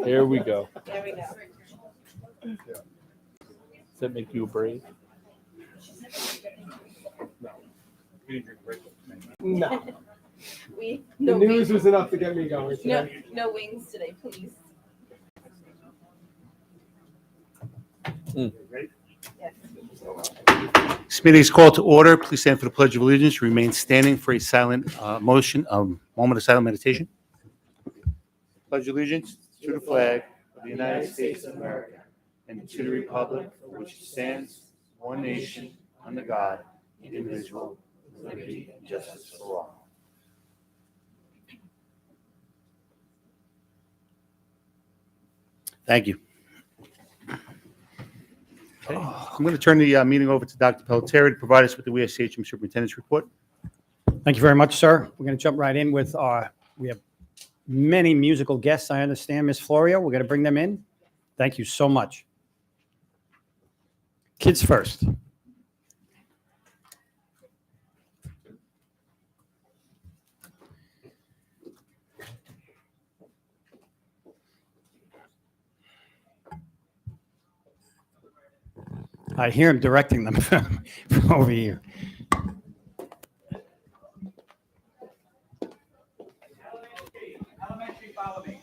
Here we go. There we go. Does that make you a brave? No. The The news was enough to get me going today. no wings today, please. Yes. This meeting is called to order. Please stand for the Pledge of Allegiance. Remain standing for a silent moment of silent meditation. Pledge allegiance to the flag of the United States of America and to the republic for which it stands, one nation, under God, indivisible, with liberty and justice for all. Thank you. Okay. I'm going to turn the meeting over to Dr. Pelletieri to provide us with the WSHM Superintendent's report. Thank you very much, sir. We're going to jump right in with we have many musical guests, I understand, Ms. Florio. We're going to bring them in. Thank you so much. Kids first. I hear him directing them from over here. Elementary, follow me.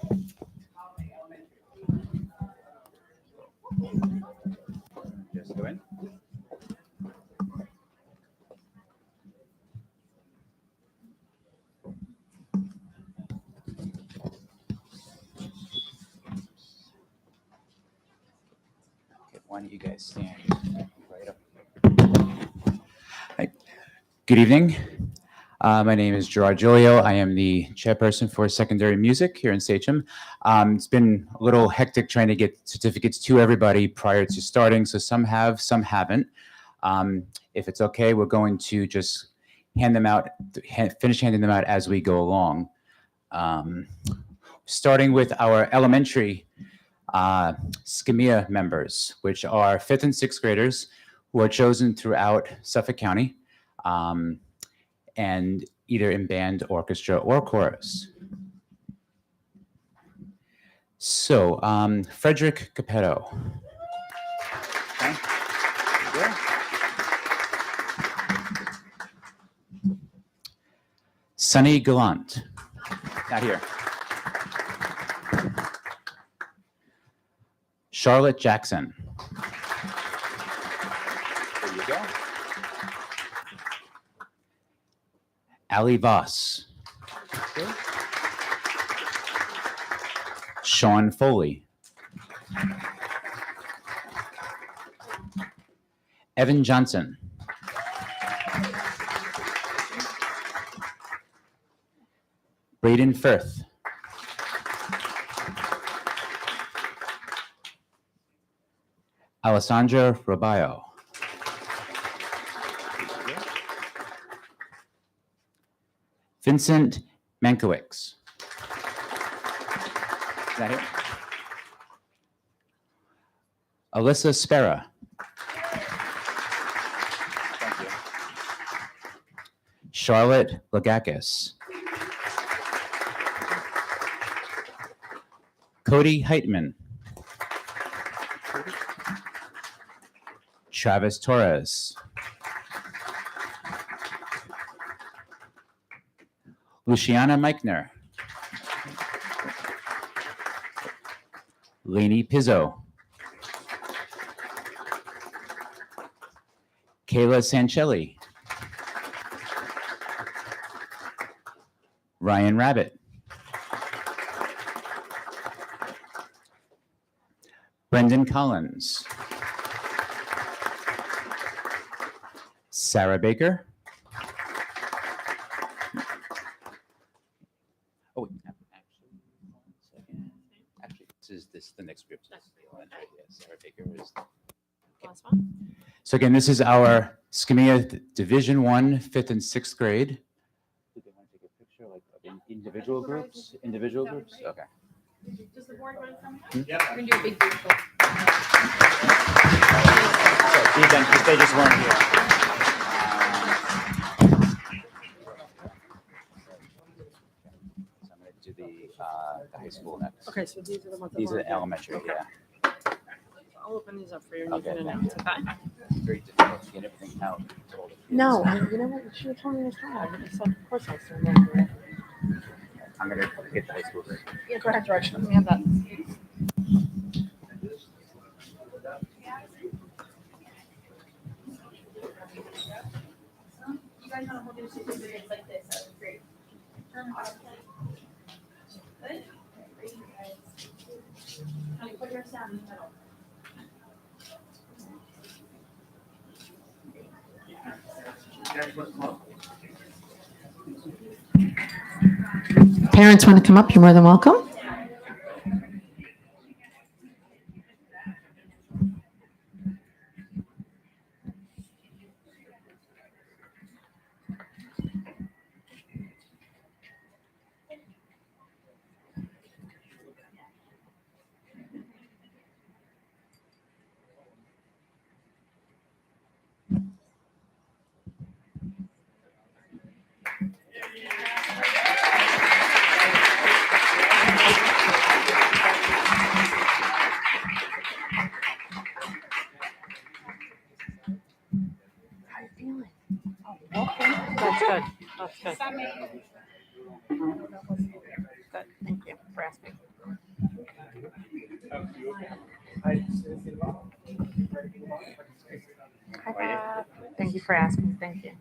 Just go in. Okay, why don't you guys stand right up? Hi. Good evening. My name is Gerard Giulio. I am the chairperson for secondary music here in Sachem. It's been a little hectic trying to get certificates to everybody prior to starting, so some have, some haven't. If it's okay, we're going to just hand them out, finish handing them out as we go along. Starting with our elementary SCMEA members, which are 5th and 6th graders who are chosen throughout Suffolk County. And either in band, orchestra, or chorus. So, Frederick Capetto. Okay. Yeah. Sunny Gallant. Not here. Charlotte Jackson. There you go. Ali Voss. Okay. Sean Foley. Evan Johnson. Braden Firth. Alessandra Robayo. Vincent Mankiewicz. Is that it? Alyssa Spera. Thank you. Charlotte Lagakis. Cody Heitman. Travis Torres. Luciana Meichner. Lainey Pizzo. Kayla Sancelli. Ryan Rabbit. Brendan Collins. Sarah Baker. Oh, wait, actually, one second. Actually, this is the next group. Yeah, Sarah Baker is. Last one. So again, this is our SCMEA Division 1, 5th and 6th grade. Do they want to take a picture like of individual groups? Individual groups? Okay. Does the board want to come here? Yeah. We're going to do a big group. So if they just weren't here. So I'm going to do the high school next. Okay, so these are the ones that These are want the to elementary, yeah. I'll open these up for you and you Okay, can thank announce, okay? Very difficult to get everything out. to all the kids. No, you know what? You should have told me this time. I would have said, of course I'll send them. I'm gonna get the high school. Yeah, go ahead, George. Let me have that. You guys want to hold your certificates like this, that would be great. Good? Great, you guys. Honey, put yours down in the middle. Parents want to come up, you're more than welcome. How you feeling? Oh, okay. That's good. That's good. Good. Thank you for asking. Hi, Bob. Thank you for asking. Thank you.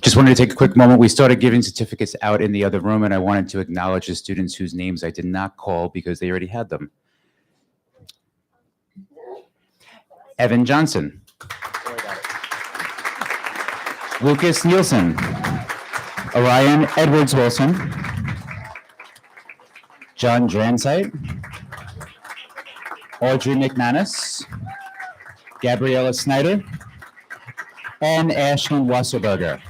Just wanted to take a quick moment. We started giving certificates out in the other room, and I wanted to acknowledge the students whose names I did not call because they already had them. Evan Johnson. Lucas Nielsen. Orion Edwards Wilson. John Dransite. Audrey McManus. Gabriella Snyder. And Ashlyn Wasserberger.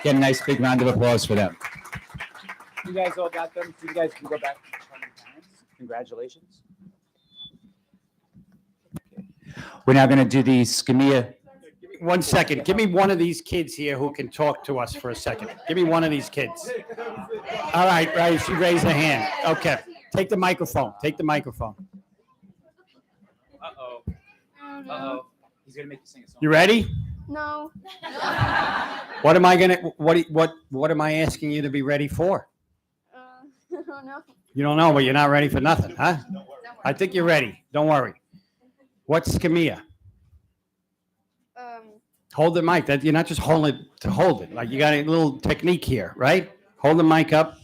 Get a nice big round of applause for them. You guys all got them? You guys can go back to your parents. Congratulations. Okay. We're now going to do the Skamia. 1 second. Give me one of these kids here who can talk to us for a second. Give me one of these kids. All right, right. She raised her hand. Okay. Take the microphone. Take the microphone. Uh-oh. Uh-oh. He's going to make you sing a song. You ready? No. What am I asking you to be ready for? I don't know. You don't know, but you're not ready for nothing, huh? I think you're ready. Don't worry. What's Skamia? Hold the mic. That you're not just holding it to hold it. Like you got a little technique here, right? Hold the mic up.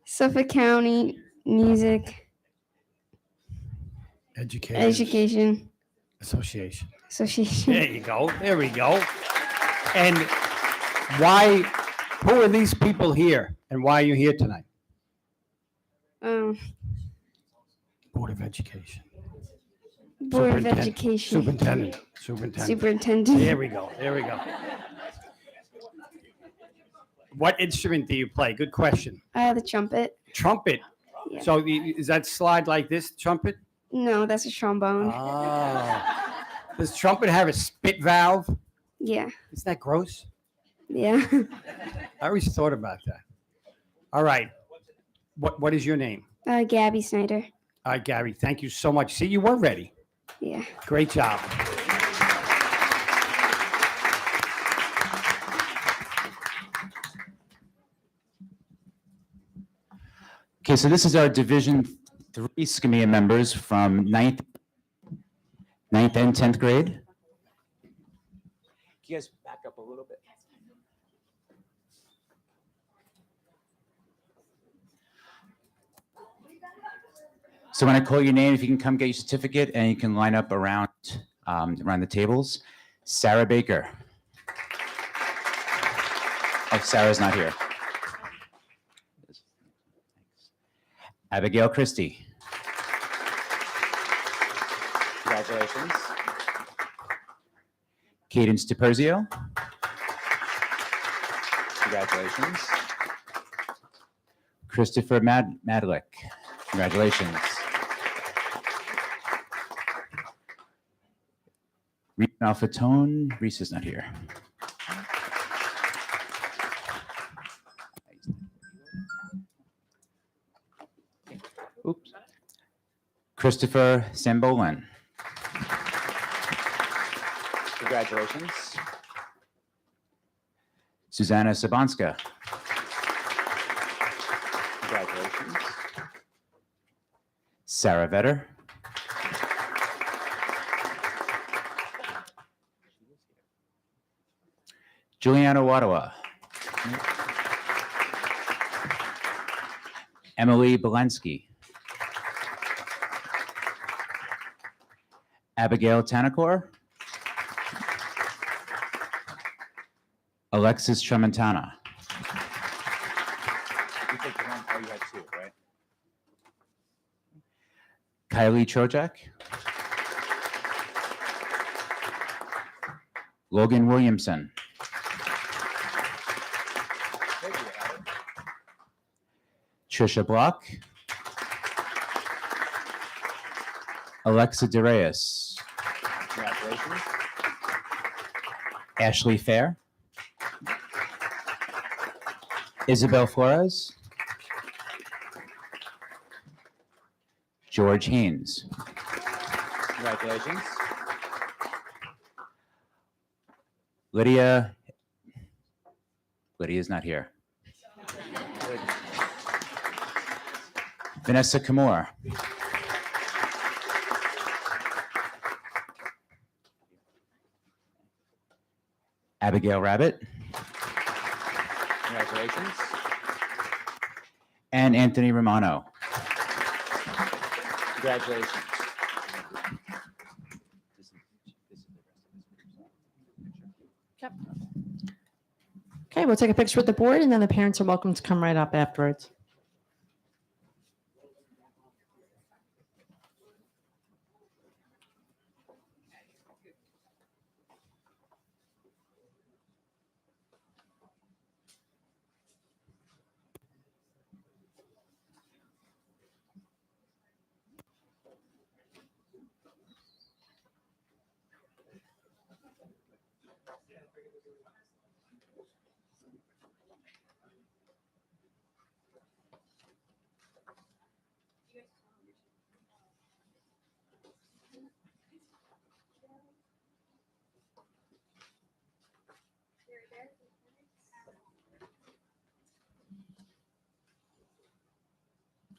Suffolk County Music Education Association. There you go. There we go. And why? Who are these people here? And why are you here tonight? Board of Education. Board of Education. Superintendent. There we go. There we go. What instrument do you play? Good question. The trumpet. Trumpet. Yeah. So is that slide like this, trumpet? No, that's a trombone. Oh. Does trumpet have a spit valve? Yeah. Isn't that gross? Yeah. I always thought about that. All right. What is your name? Gabby Snyder. All right, Gary, thank you so much. See, you were ready. Yeah. Great job. Okay, so this is our Division 3 Skamia members from 9th and 10th grade. Can you guys back up a little bit? So when I call your name, if you can come get your certificate and you can line up around the tables. Sarah Baker. Oh, Sarah's not here. Abigail Christie. Congratulations. Cadence DiPerzio. Congratulations. Christopher Madlick. Congratulations. Reese Malfatone. Reese is not here. Oops. Christopher Sambolin. Congratulations. Susanna Sabanska. Congratulations. Sarah Vetter. Juliana Wadawa. Emily Belensky. Abigail Tanacor. Alexis Tramontana. You picked one. Oh, you had two, right? Kylie Trojak. Logan Williamson. Trisha Block. Alexa DeReyes. Congratulations. Ashley Fair. Isabel Flores. George Haynes. Congratulations. Lydia is not here. Vanessa Kamor. Abigail Rabbit. Congratulations. And Anthony Romano. Congratulations. Okay, we'll take a picture with the board, and then the parents are welcome to come right up afterwards.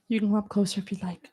You can come up closer if you'd like.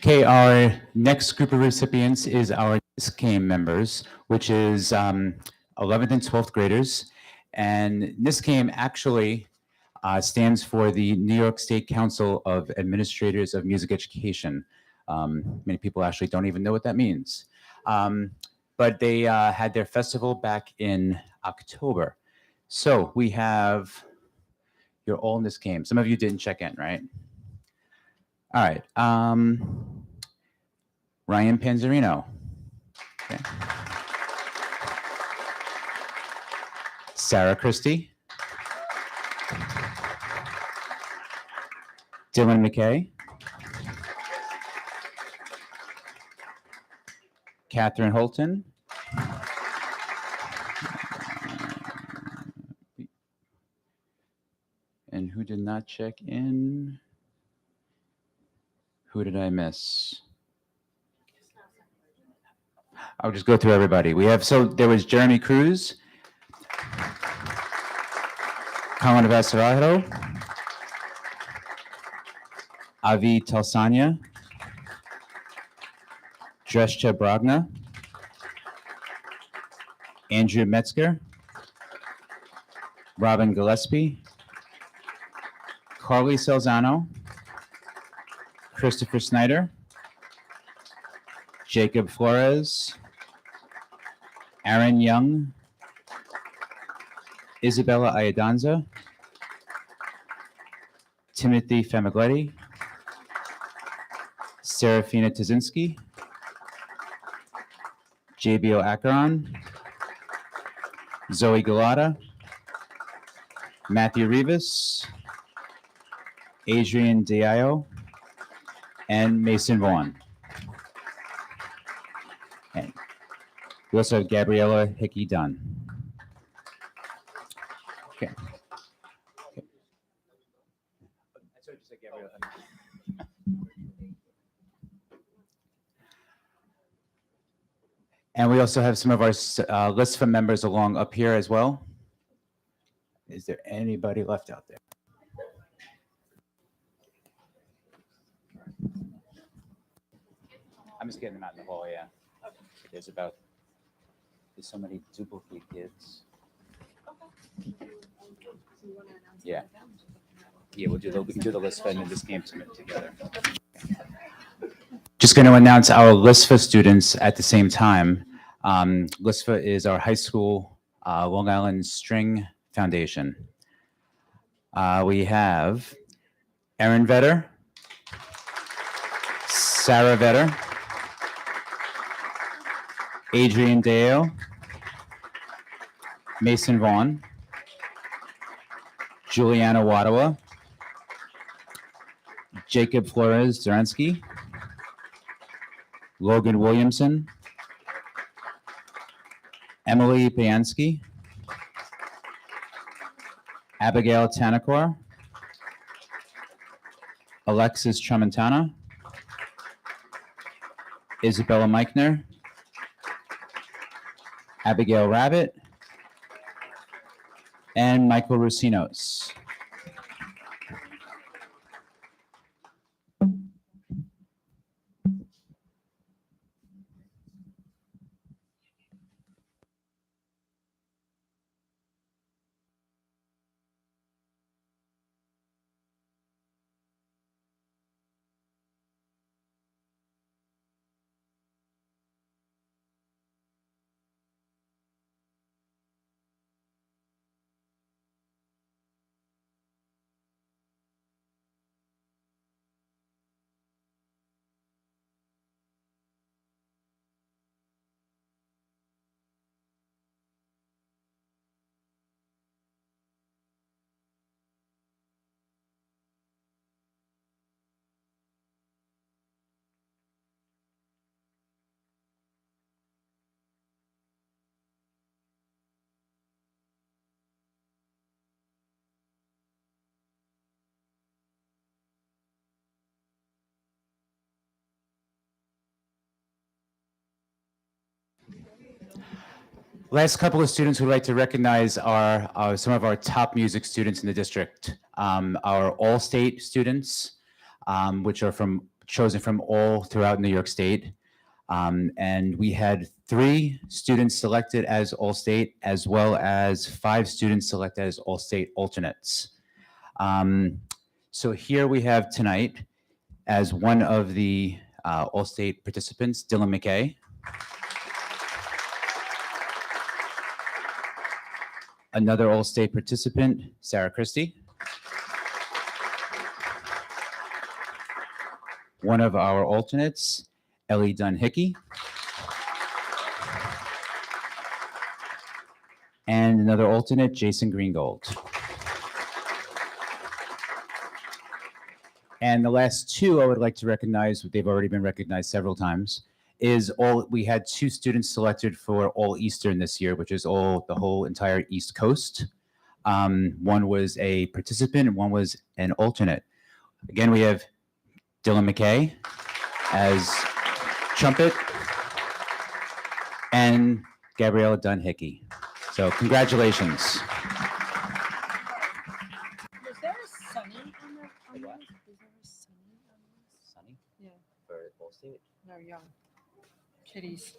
Okay, our next group of recipients is our NISCAM members, which is 11th and 12th graders. And NISCAM actually stands for the New York State Council of Administrators of Music Education. Many people actually don't even know what that means. But they had their festival back in October. So we have, you're all in this game. Some of you didn't check in, right? All right. Ryan Panzerino. Okay. Sarah Christie. Dylan McKay. Catherine Holton. And who did not check in? Who did I miss? I'll just go through everybody. We have, so there was Jeremy Cruz, Colin Vasarado, Avi Talsanya, Drescha Bragna, Andrew Metzger, Robin Gillespie, Carly Salzano, Christopher Snyder, Jacob Flores, Aaron Young, Isabella Iadanza, Timothy Famigletti, Serafina Tazinski, JBO Acheron, Zoe Galata, Matthew Rivas, Adrian Diallo, and Mason Vaughn. And we also have Gabriella Hickey Dunn. Okay. And we also have some of our LISFA members along up here as well. Is there anybody left out there? I'm just getting them out in the hall, yeah. There's so many duplicate kids. Yeah. Yeah, we can do the LISFA and then this game together. Just going to announce our LISFA students at the same time. LISFA is our high school Long Island String Foundation. We have Erin Vetter, Sarah Vetter, Adrian Deo, Mason Vaughn, Juliana Wadawa, Jacob Flores Zeransky, Logan Williamson, Emily Piansky, Abigail Tanacor, Alexis Tramontana, Isabella Meichner, Abigail Rabbit, and Michael Rusinos. Last couple of students we'd like to recognize are some of our top music students in the district. Our all-state students, which are chosen from all throughout New York State. And we had 3 students selected as all-state, as well as 5 students selected as all-state alternates. So here we have tonight as one of the All-State participants, Dylan McKay. Another All-State participant, Sarah Christie. One of our alternates, Ellie Dunn Hickey. And another alternate, Jason Greengold. And the last two I would like to recognize, they've already been recognized several times, we had 2 students selected for All Eastern this year, which is the whole entire East Coast. One was a participant and one was an alternate. Again, we have Dylan McKay as trumpet and Gabriella Dunn Hickey. So congratulations. Was there a Sunny on that? On What? those? Was there a Sunny on those? Sunny? Yeah. For All-State? No, young kitties.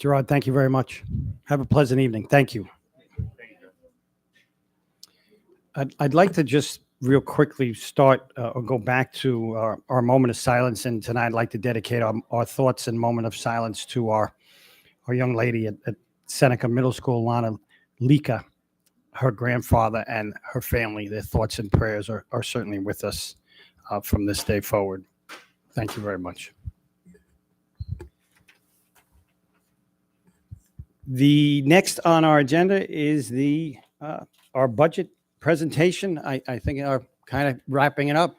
Gerard, thank you very much. Have a pleasant evening. Thank you. I'd like to just real quickly start or go back to our moment of silence. And tonight I'd like to dedicate our thoughts and moment of silence to our young lady at Seneca Middle School, Lana Lika, her grandfather and her family. Their thoughts and prayers are certainly with us from this day forward. Thank you very much. The next on our agenda is our budget presentation. I think are kind of wrapping it up.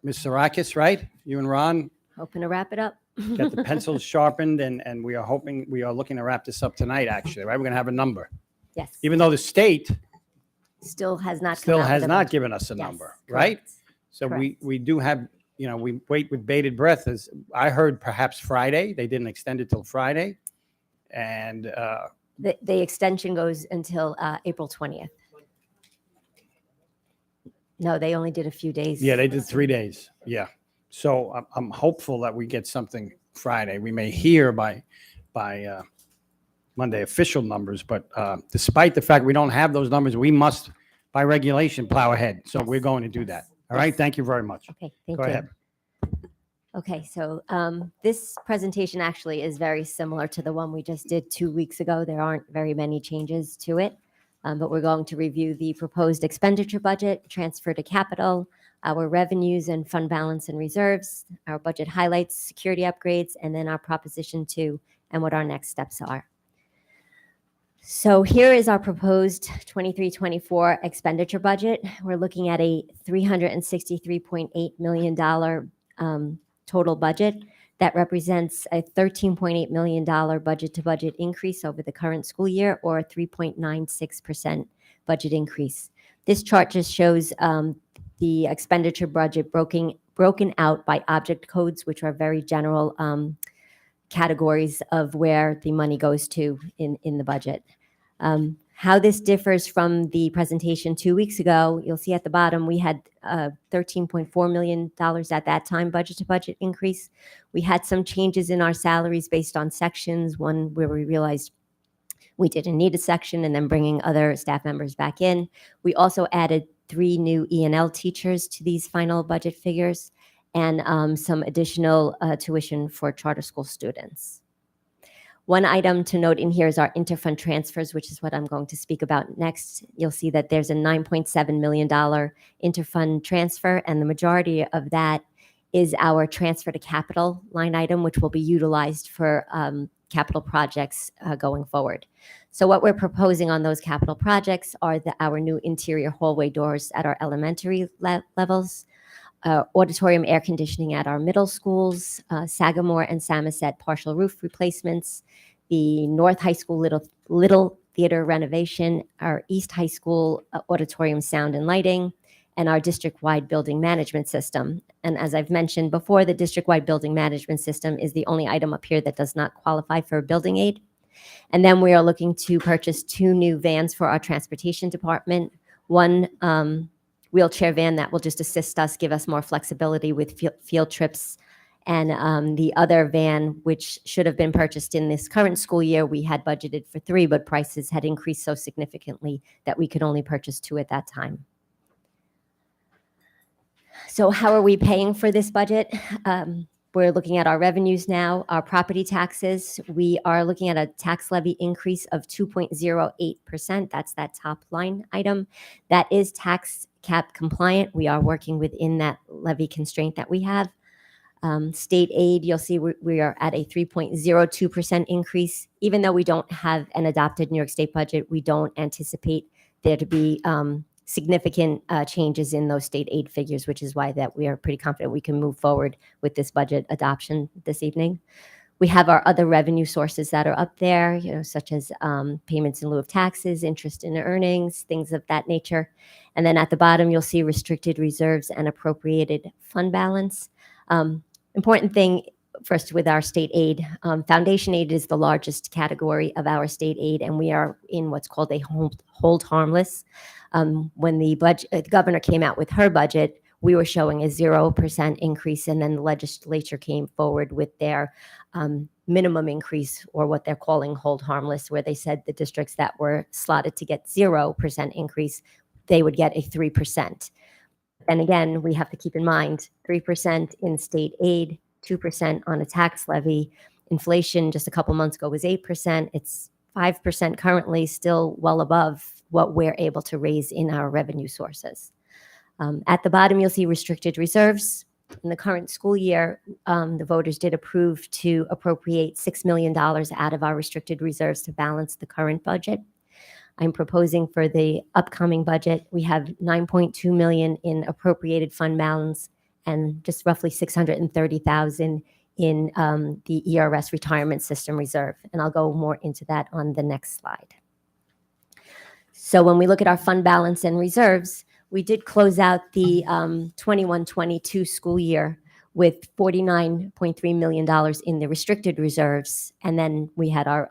Ms. Sarakis, right? You and Ron Hoping to wrap it up. got the pencils sharpened, and we are looking to wrap this up tonight, actually, right? We're going to have a number. Yes. Even though the state Still has not. come still out with has a not budget. given us a Yes, number, right? correct. So Correct. we do have, we wait with bated breath. As I heard, perhaps Friday. They didn't extend it till Friday. And The extension goes until April 20th. No, they only did a few days. yeah, they did 3 days. Yeah. So I'm hopeful that we get something Friday. We may hear by Monday official numbers, but despite the fact we don't have those numbers, we must, by regulation, plow ahead. So we're going to do that. All right. Thank you very much. Okay, thank Go you. ahead. Okay, so this presentation actually is very similar to the one we just did 2 weeks ago. There aren't very many changes to it, but we're going to review the proposed expenditure budget, transfer to capital, our revenues and fund balance and reserves, our budget highlights, security upgrades, and then our proposition 2 and what our next steps are. So here is our proposed 23-24 expenditure budget. We're looking at a $363.8 million total budget. That represents a $13.8 million budget-to-budget increase over the current school year, or a 3.96% budget increase. This chart just shows the expenditure budget broken out by object codes, which are very general categories of where the money goes to in the budget. How this differs from the presentation 2 weeks ago, you'll see at the bottom, we had $13.4 million at that time budget-to-budget increase. We had some changes in our salaries based on sections, one where we realized we didn't need a section, and then bringing other staff members back in. We also added 3 new E&L teachers to these final budget figures, and some additional tuition for charter school students. One item to note in here is our interfund transfers, which is what I'm going to speak about next. You'll see that there's a $9.7 million interfund transfer, and the majority of that is our transfer to capital line item, which will be utilized for capital projects going forward. So what we're proposing on those capital projects are our new interior hallway doors at our elementary levels, auditorium air conditioning at our middle schools, Sagamore and Samoset partial roof replacements, the North High School Little Theater renovation, our East High School auditorium sound and lighting, and our district-wide building management system. And as I've mentioned before, the district-wide building management system is the only item up here that does not qualify for a building aid. And then we are looking to purchase 2 new vans for our transportation department, one wheelchair van that will just assist us, give us more flexibility with field trips, and the other van, which should have been purchased in this current school year, we had budgeted for 3, but prices had increased so significantly that we could only purchase 2 at that time. So how are we paying for this budget? We're looking at our revenues now, our property taxes. We are looking at a tax levy increase of 2.08%. That's that top line item. That is tax cap compliant. We are working within that levy constraint that we have. State aid, you'll see we are at a 3.02% increase. Even though we don't have an adopted New York State budget, we don't anticipate there to be significant changes in those state aid figures, which is why that we are pretty confident we can move forward with this budget adoption this evening. We have our other revenue sources that are up there, such as payments in lieu of taxes, interest in earnings, things of that nature. And then at the bottom, you'll see restricted reserves and appropriated fund balance. Important thing first with our state aid, foundation aid is the largest category of our state aid, and we are in what's called a hold harmless. When the governor came out with her budget, we were showing a 0% increase, and then the legislature came forward with their minimum increase, or what they're calling hold harmless, where they said the districts that were slotted to get 0% increase, they would get a 3%. And again, we have to keep in mind 3% in state aid, 2% on a tax levy. Inflation just a couple months ago was 8%. It's 5% currently, still well above what we're able to raise in our revenue sources. At the bottom, you'll see restricted reserves. In the current school year, the voters did approve to appropriate $6 million out of our restricted reserves to balance the current budget. I'm proposing for the upcoming budget, we have $9.2 million in appropriated fund balance and just roughly $630,000 in the ERS retirement system reserve. And I'll go more into that on the next slide. So when we look at our fund balance and reserves, we did close out the 21-22 school year with $49.3 million in the restricted reserves. And then we had our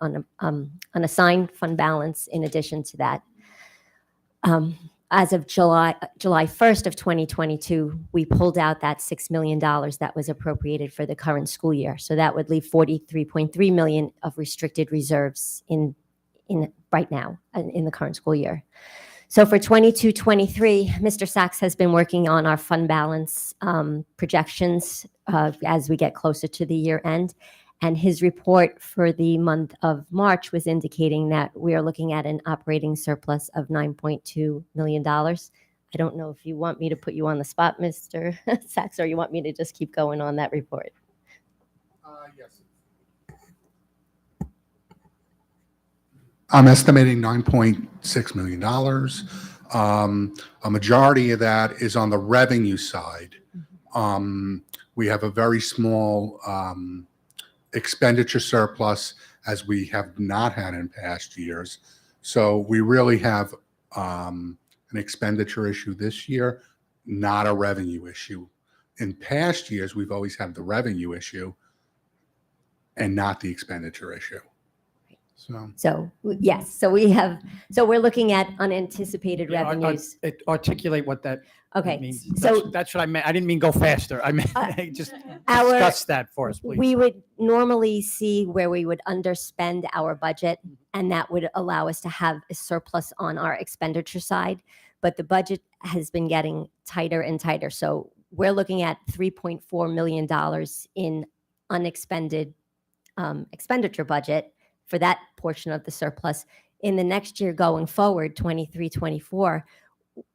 unassigned fund balance in addition to that. As of July 1st of 2022, we pulled out that $6 million that was appropriated for the current school year. So that would leave $43.3 million of restricted reserves in right now in the current school year. So for 22-23, Mr. Sachs has been working on our fund balance projections as we get closer to the year end. And his report for the month of March was indicating that we are looking at an operating surplus of $9.2 million. I don't know if you want me to put you on the spot, Mr. Sachs, or you want me to just keep going on that report. Yes. I'm estimating $9.6 million. A majority of that is on the revenue side. We have a very small expenditure surplus, as we have not had in past years. So we really have an expenditure issue this year, not a revenue issue. In past years, we've always had the revenue issue and not the expenditure issue. So yes, so we're looking at unanticipated Yeah, revenues. Articulate what that Okay, means. so That's what I meant. I didn't mean go faster. I meant just our- discuss that for us, please. we would normally see where we would underspend our budget, and that would allow us to have a surplus on our expenditure side. But the budget has been getting tighter and tighter. So we're looking at $3.4 million in unexpended expenditure budget for that portion of the surplus. In the next year going forward, 23, 24,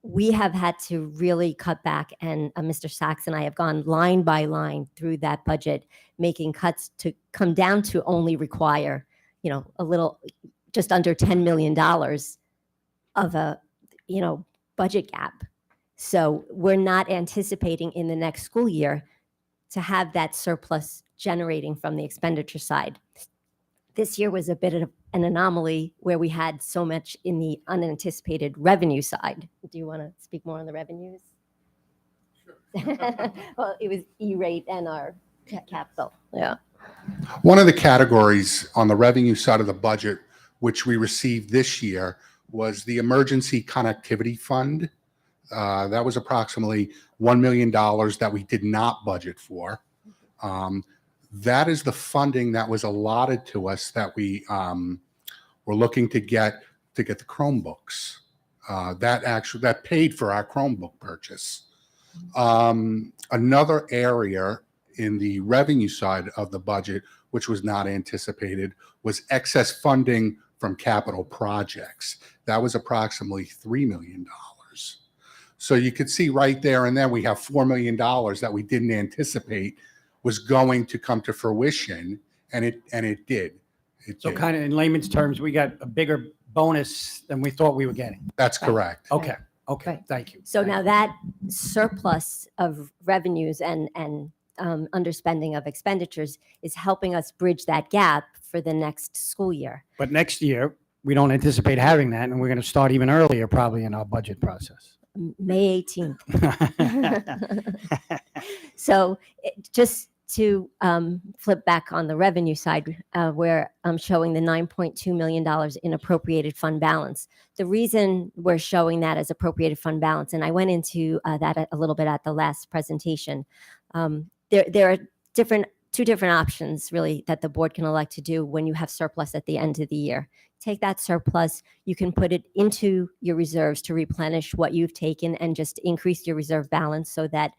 we have had to really cut back, and Mr. Sachs and I have gone line by line through that budget, making cuts to come down to only require, a little, just under $10 million of a, budget gap. So we're not anticipating in the next school year to have that surplus generating from the expenditure side. This year was a bit of an anomaly where we had so much in the unanticipated revenue side. Do you want to speak more on the revenues? Sure. Well, it was E-rate and our capital. Yeah. One of the categories on the revenue side of the budget, which we received this year, was the Emergency Connectivity Fund. That was approximately $1 million that we did not budget for. That is the funding that was allotted to us that we were looking to get the Chromebooks. That paid for our Chromebook purchase. Another area in the revenue side of the budget, which was not anticipated, was excess funding from capital projects. That was approximately $3 million. So you could see right there and then we have $4 million that we didn't anticipate was going to come to fruition, and it did. So kind of in layman's terms, we got a bigger bonus than we thought we were getting. That's correct. Okay. Right. Thank you. So now that surplus of revenues and underspending of expenditures is helping us bridge that gap for the next school year. But next year, we don't anticipate having that, and we're going to start even earlier probably in our budget process. May 18th. So just to flip back on the revenue side, where I'm showing the $9.2 million in appropriated fund balance. The reason we're showing that as appropriated fund balance, and I went into that a little bit at the last presentation, there are two different options really that the board can elect to do when you have surplus at the end of the year. Take that surplus, you can put it into your reserves to replenish what you've taken and just increase your reserve balance so that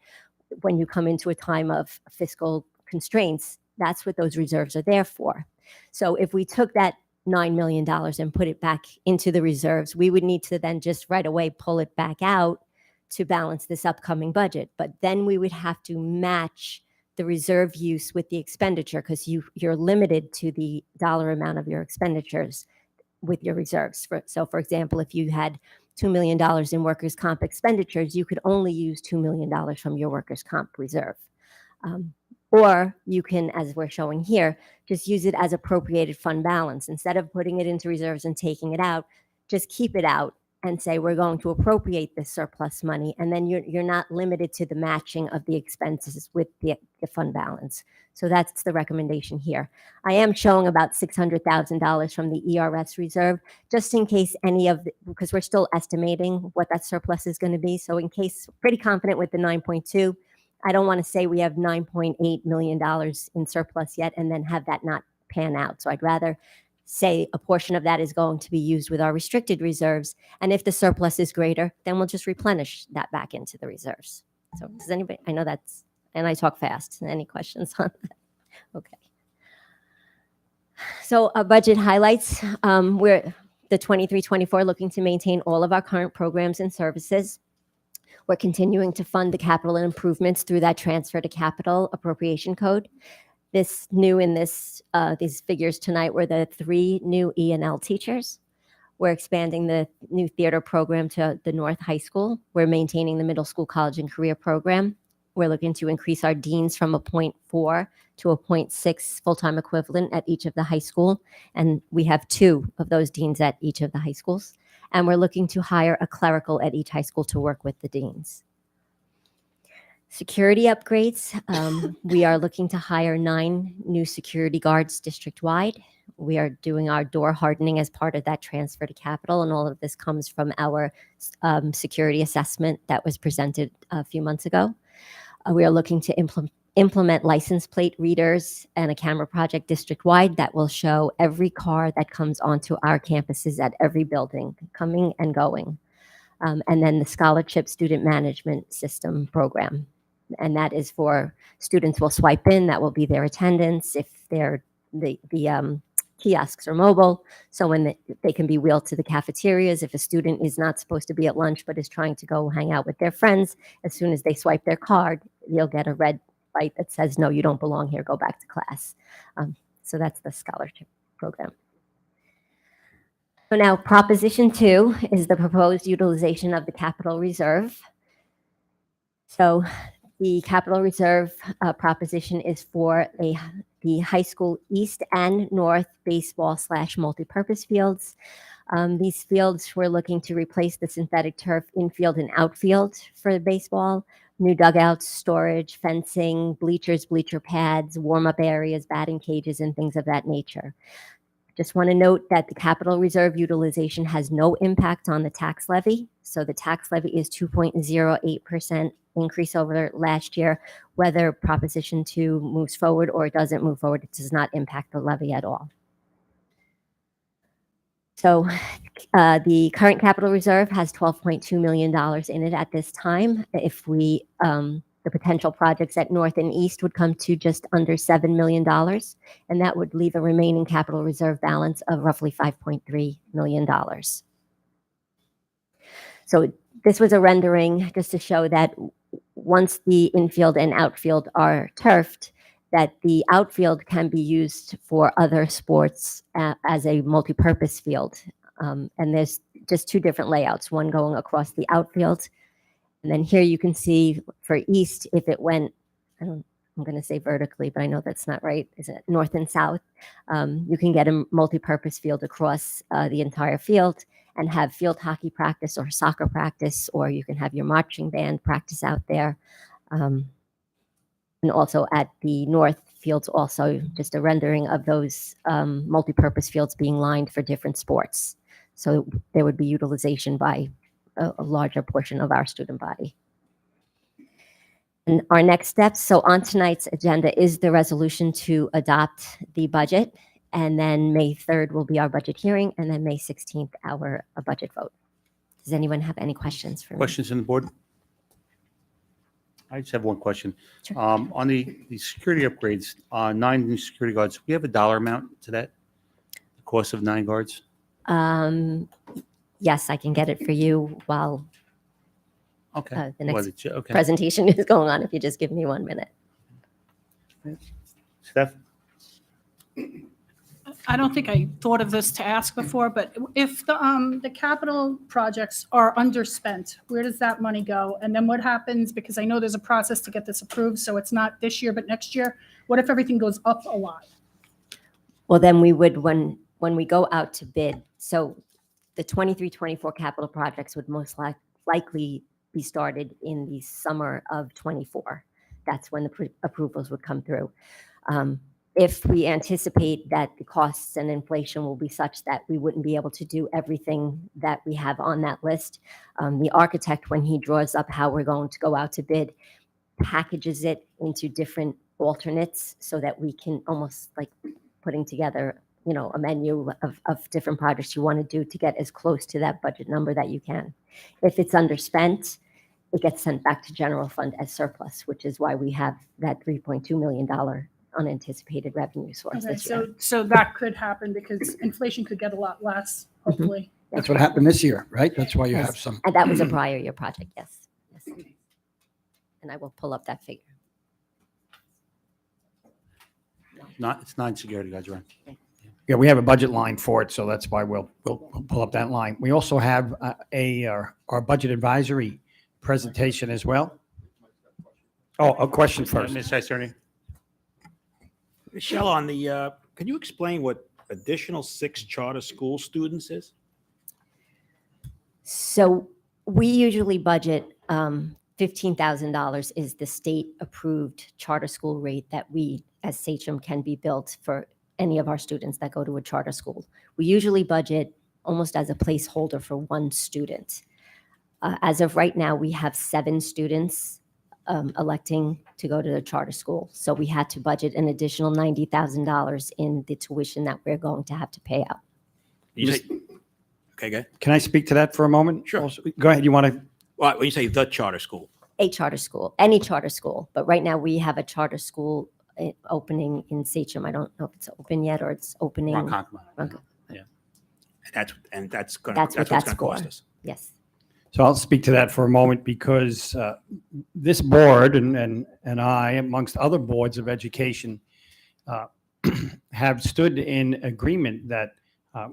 when you come into a time of fiscal constraints, that's what those reserves are there for. So if we took that $9 million and put it back into the reserves, we would need to then just right away pull it back out to balance this upcoming budget. But then we would have to match the reserve use with the expenditure because you're limited to the dollar amount of your expenditures with your reserves. So for example, if you had $2 million in workers' comp expenditures, you could only use $2 million from your workers' comp reserve. Or you can, as we're showing here, just use it as appropriated fund balance. Instead of putting it into reserves and taking it out, just keep it out and say, we're going to appropriate this surplus money. And then you're not limited to the matching of the expenses with the fund balance. So that's the recommendation here. I am showing about $600,000 from the ERS reserve, just in case because we're still estimating what that surplus is going to be. So in case, pretty confident with the 9.2, I don't want to say we have $9.8 million in surplus yet and then have that not pan out. So I'd rather say a portion of that is going to be used with our restricted reserves. And if the surplus is greater, then we'll just replenish that back into the reserves. So does anybody, I know that's, and I talk fast. Any questions on that? Okay. So budget highlights, we're the 23-24 looking to maintain all of our current programs and services. We're continuing to fund the capital and improvements through that transfer to capital appropriation code. This new in these figures tonight were the 3 new E&L teachers. We're expanding the new theater program to the North High School. We're maintaining the middle school, college, and career program. We're looking to increase our deans from a 0.4 to a 0.6 full-time equivalent at each of the high school. And we have 2 of those deans at each of the high schools. And we're looking to hire a clerical at each high school to work with the deans. Security upgrades. We are looking to hire 9 new security guards district-wide. We are doing our door hardening as part of that transfer to capital, and all of this comes from our security assessment that was presented a few months ago. We are looking to implement license plate readers and a camera project district-wide that will show every car that comes onto our campuses at every building, coming and going. And then the scholarship student management system program. And that is for students will swipe in, that will be their attendance. If they're the kiosks are mobile, so when they can be wheeled to the cafeterias. If a student is not supposed to be at lunch but is trying to go hang out with their friends, as soon as they swipe their card, they'll get a red light that says, no, you don't belong here, go back to class. So that's the scholarship program. So now Proposition 2 is the proposed utilization of the capital reserve. So the capital reserve proposition is for the high school east and north baseball / multi-purpose fields. These fields, we're looking to replace the synthetic turf infield and outfield for baseball, new dugouts, storage, fencing, bleachers, bleacher pads, warm-up areas, batting cages, and things of that nature. Just want to note that the capital reserve utilization has no impact on the tax levy. So the tax levy is 2.08% increase over last year. Whether Proposition 2 moves forward or it doesn't move forward, it does not impact the levy at all. So the current capital reserve has $12.2 million in it at this time. If we, the potential projects at North and East would come to just under $7 million, and that would leave a remaining capital reserve balance of roughly $5.3 million. So this was a rendering just to show that once the infield and outfield are turfed, that the outfield can be used for other sports as a multi-purpose field. And there's just 2 different layouts, one going across the outfield. And then here you can see for East, if it went, I'm going to say vertically, but I know that's not right. Is it north and south? You can get a multi-purpose field across the entire field and have field hockey practice or soccer practice, or you can have your marching band practice out there. And also at the north fields, also just a rendering of those multi-purpose fields being lined for different sports. So there would be utilization by a larger portion of our student body. And our next steps, so on tonight's agenda is the resolution to adopt the budget, and then May 3rd will be our budget hearing, and then May 16th, our budget vote. Does anyone have any questions for me? Questions on the board? I just have one question. Sure. On the security upgrades, 9 new security guards, do we have a dollar amount to that? The cost of 9 guards? Yes, I can get it for you while Okay. the next Okay. presentation is going on, if you just give me 1 minute. Steph? I don't think I thought of this to ask before, but if the capital projects are underspent, where does that money go? And then what happens, because I know there's a process to get this approved, so it's not this year, but next year. What if everything goes up a lot? Well, then we would, when we go out to bid, so the 23-24 capital projects would most likely be started in the summer of 24. That's when the approvals would come through. If we anticipate that the costs and inflation will be such that we wouldn't be able to do everything that we have on that list, the architect, when he draws up how we're going to go out to bid, packages it into different alternates so that we can almost like putting together, you know, a menu of different projects you want to do to get as close to that budget number that you can. If it's underspent, it gets sent back to general fund as surplus, which is why we have that $3.2 million unanticipated revenue source Okay, this year. so that could happen because inflation could get a lot less, hopefully. That's what happened this year, right? That's why you Yes. have some. And that was a prior year project, yes. Yes. And I will pull up that figure. It's 9 security guards, right? Yeah, we have a budget line for it, so that's why we'll pull up that line. We also have our budget advisory presentation as well. Oh, a question first. Ms. Iserni? Michelle, on the, can you explain what additional 6 charter school students is? So we usually budget $15,000 is the state-approved charter school rate that we, as Sachem, can be billed for any of our students that go to a charter school. We usually budget almost as a placeholder for 1 student. As of right now, we have 7 students electing to go to the charter school. So we had to budget an additional $90,000 in the tuition that we're going to have to pay out. You say, okay, go ahead. Can I speak to that for a moment? Sure. Also, go ahead. You want to? Well, when you say the charter school, A charter school, any charter school. But right now, we have a charter school opening in Sachem. I don't know if it's open yet or it's opening. Ronkonkoma. that's what That's what what's that's going to cost for. us. Yes. So I'll speak to that for a moment because this board and I, amongst other boards of education, have stood in agreement that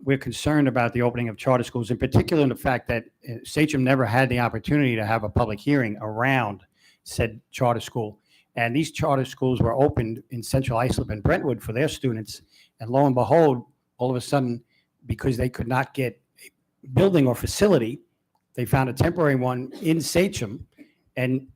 we're concerned about the opening of charter schools, in particular in the fact that Sachem never had the opportunity to have a public hearing around said charter school. And these charter schools were opened in Central Islip and Brentwood for their students. And lo and behold, all of a sudden, because they could not get a building or facility, they found a temporary one in Sachem and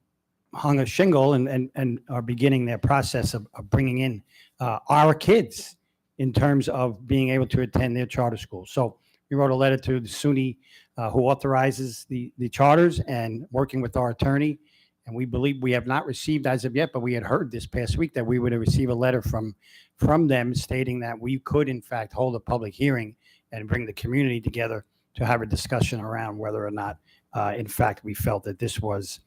hung a shingle and are beginning their process of bringing in our kids in terms of being able to attend their charter school. So we wrote a letter to the SUNY who authorizes the charters and working with our attorney. And we believe we have not received as of yet, but we had heard this past week that we would receive a letter from them stating that we could in fact hold a public hearing and bring the community together to have a discussion around whether or not, in fact, we felt that this was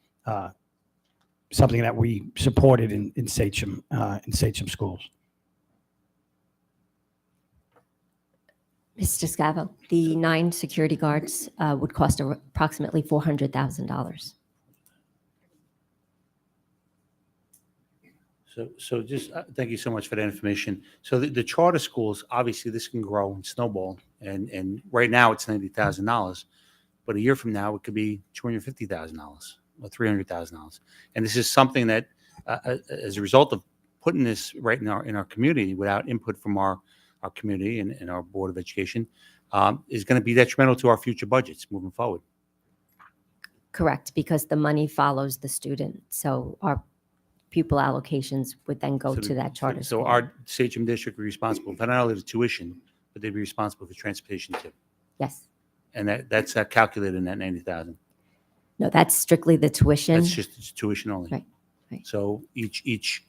something that we supported in Sachem schools. Mr. Scavo, the 9 security guards would cost approximately $400,000. So just thank you so much for that information. So the charter schools, obviously, this can grow and snowball, and right now it's $90,000, but a year from now it could be $250,000 or $300,000, and this is something that, as a result of putting this right in our community without input from our community and our Board of Education, is going to be detrimental to our future budgets moving forward. Correct, because the money follows the student. So our pupil allocations would then go to that charter So school. our Sachem district would be responsible for not only the tuition, but they'd be responsible for transportation too. Yes. And that's calculated in that 90,000. No, that's strictly the tuition. That's just tuition only. Right. So each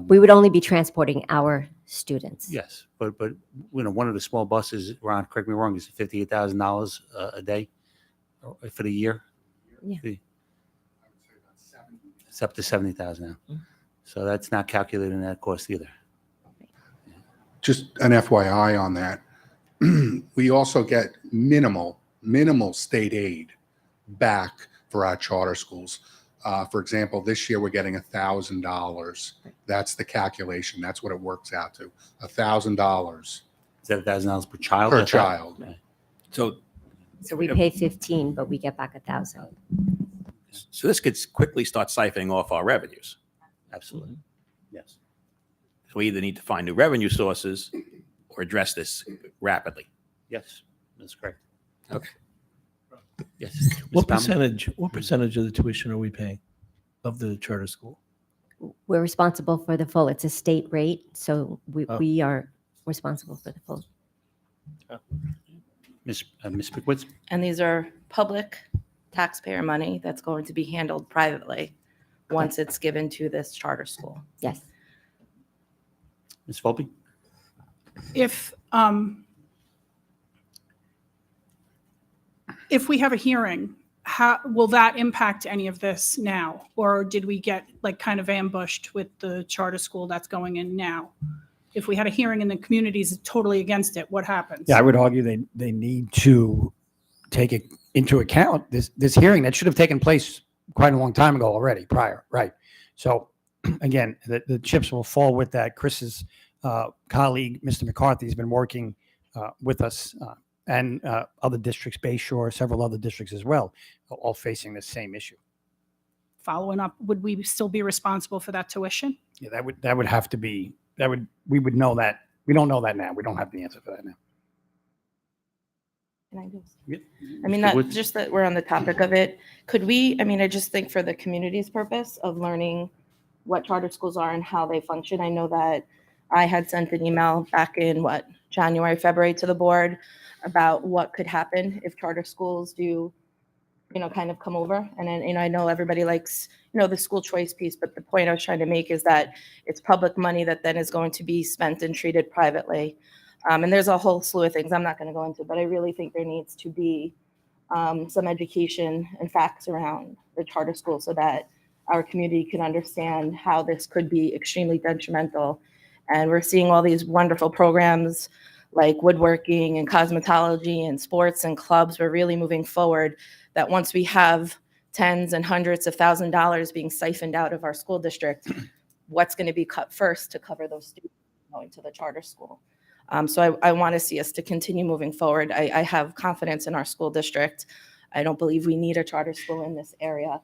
We would only be transporting our students. yes, but one of the small buses, Ron, correct me wrong, is $58,000 a day for the year. Yeah. It's up to 70,000 now. So that's not calculated in that cost either. Just an FYI on that. We also get minimal state aid back for our charter schools. For example, this year we're getting $1,000. That's the calculation. That's what it works out to. $1,000 Is that $1,000 per child? per child. So We pay 15, but we get back 1,000. So this could quickly start siphoning off our revenues. Absolutely. Yes. So we either need to find new revenue sources or address this rapidly. Yes, that's correct. Okay. Yes. What Ms. Baumann? percentage of the tuition are we paying of the charter school? We're responsible for the full. It's a state rate, so Oh. we are responsible for the full. Ms. Pickwitz? And these are public taxpayer money that's going to be handled privately once it's given to this charter school. Yes. Ms. Volpe? If we have a hearing, how will that impact any of this now? Or did we get like kind of ambushed with the charter school that's going in now? If we had a hearing and the community is totally against it, what happens? Yeah, I would argue they need to take it into account this hearing that should have taken place quite a long time ago already prior, right? So again, the chips will fall with that. Chris is colleague, Mr. McCarthy, has been working with us and other districts, Bay Shore, several other districts as well, all facing the same issue. Following up, would we still be responsible for that tuition? Yeah, that would have to be, we would know that. We don't know that now. We don't have the answer for that now. Can I just- Yep. I mean, Mr. that, Woods? just that we're on the topic of it, could we, I mean, I just think for the community's purpose of learning what charter schools are and how they function, I know that I had sent an email back in, January, February to the board about what could happen if charter schools do, kind of come over. And then, I know everybody likes, the school choice piece, but the point I was trying to make is that it's public money that then is going to be spent and treated privately. And there's a whole slew of things I'm not going to go into, but I really think there needs to be some education and facts around the charter school so that our community can understand how this could be extremely detrimental. And we're seeing all these wonderful programs like woodworking and cosmetology and sports and clubs. We're really moving forward that once we have tens and hundreds of $1,000s being siphoned out of our school district, what's going to be cut first to cover those students going to the charter school? So I want to see us to continue moving forward. I have confidence in our school district. I don't believe we need a charter school in this area.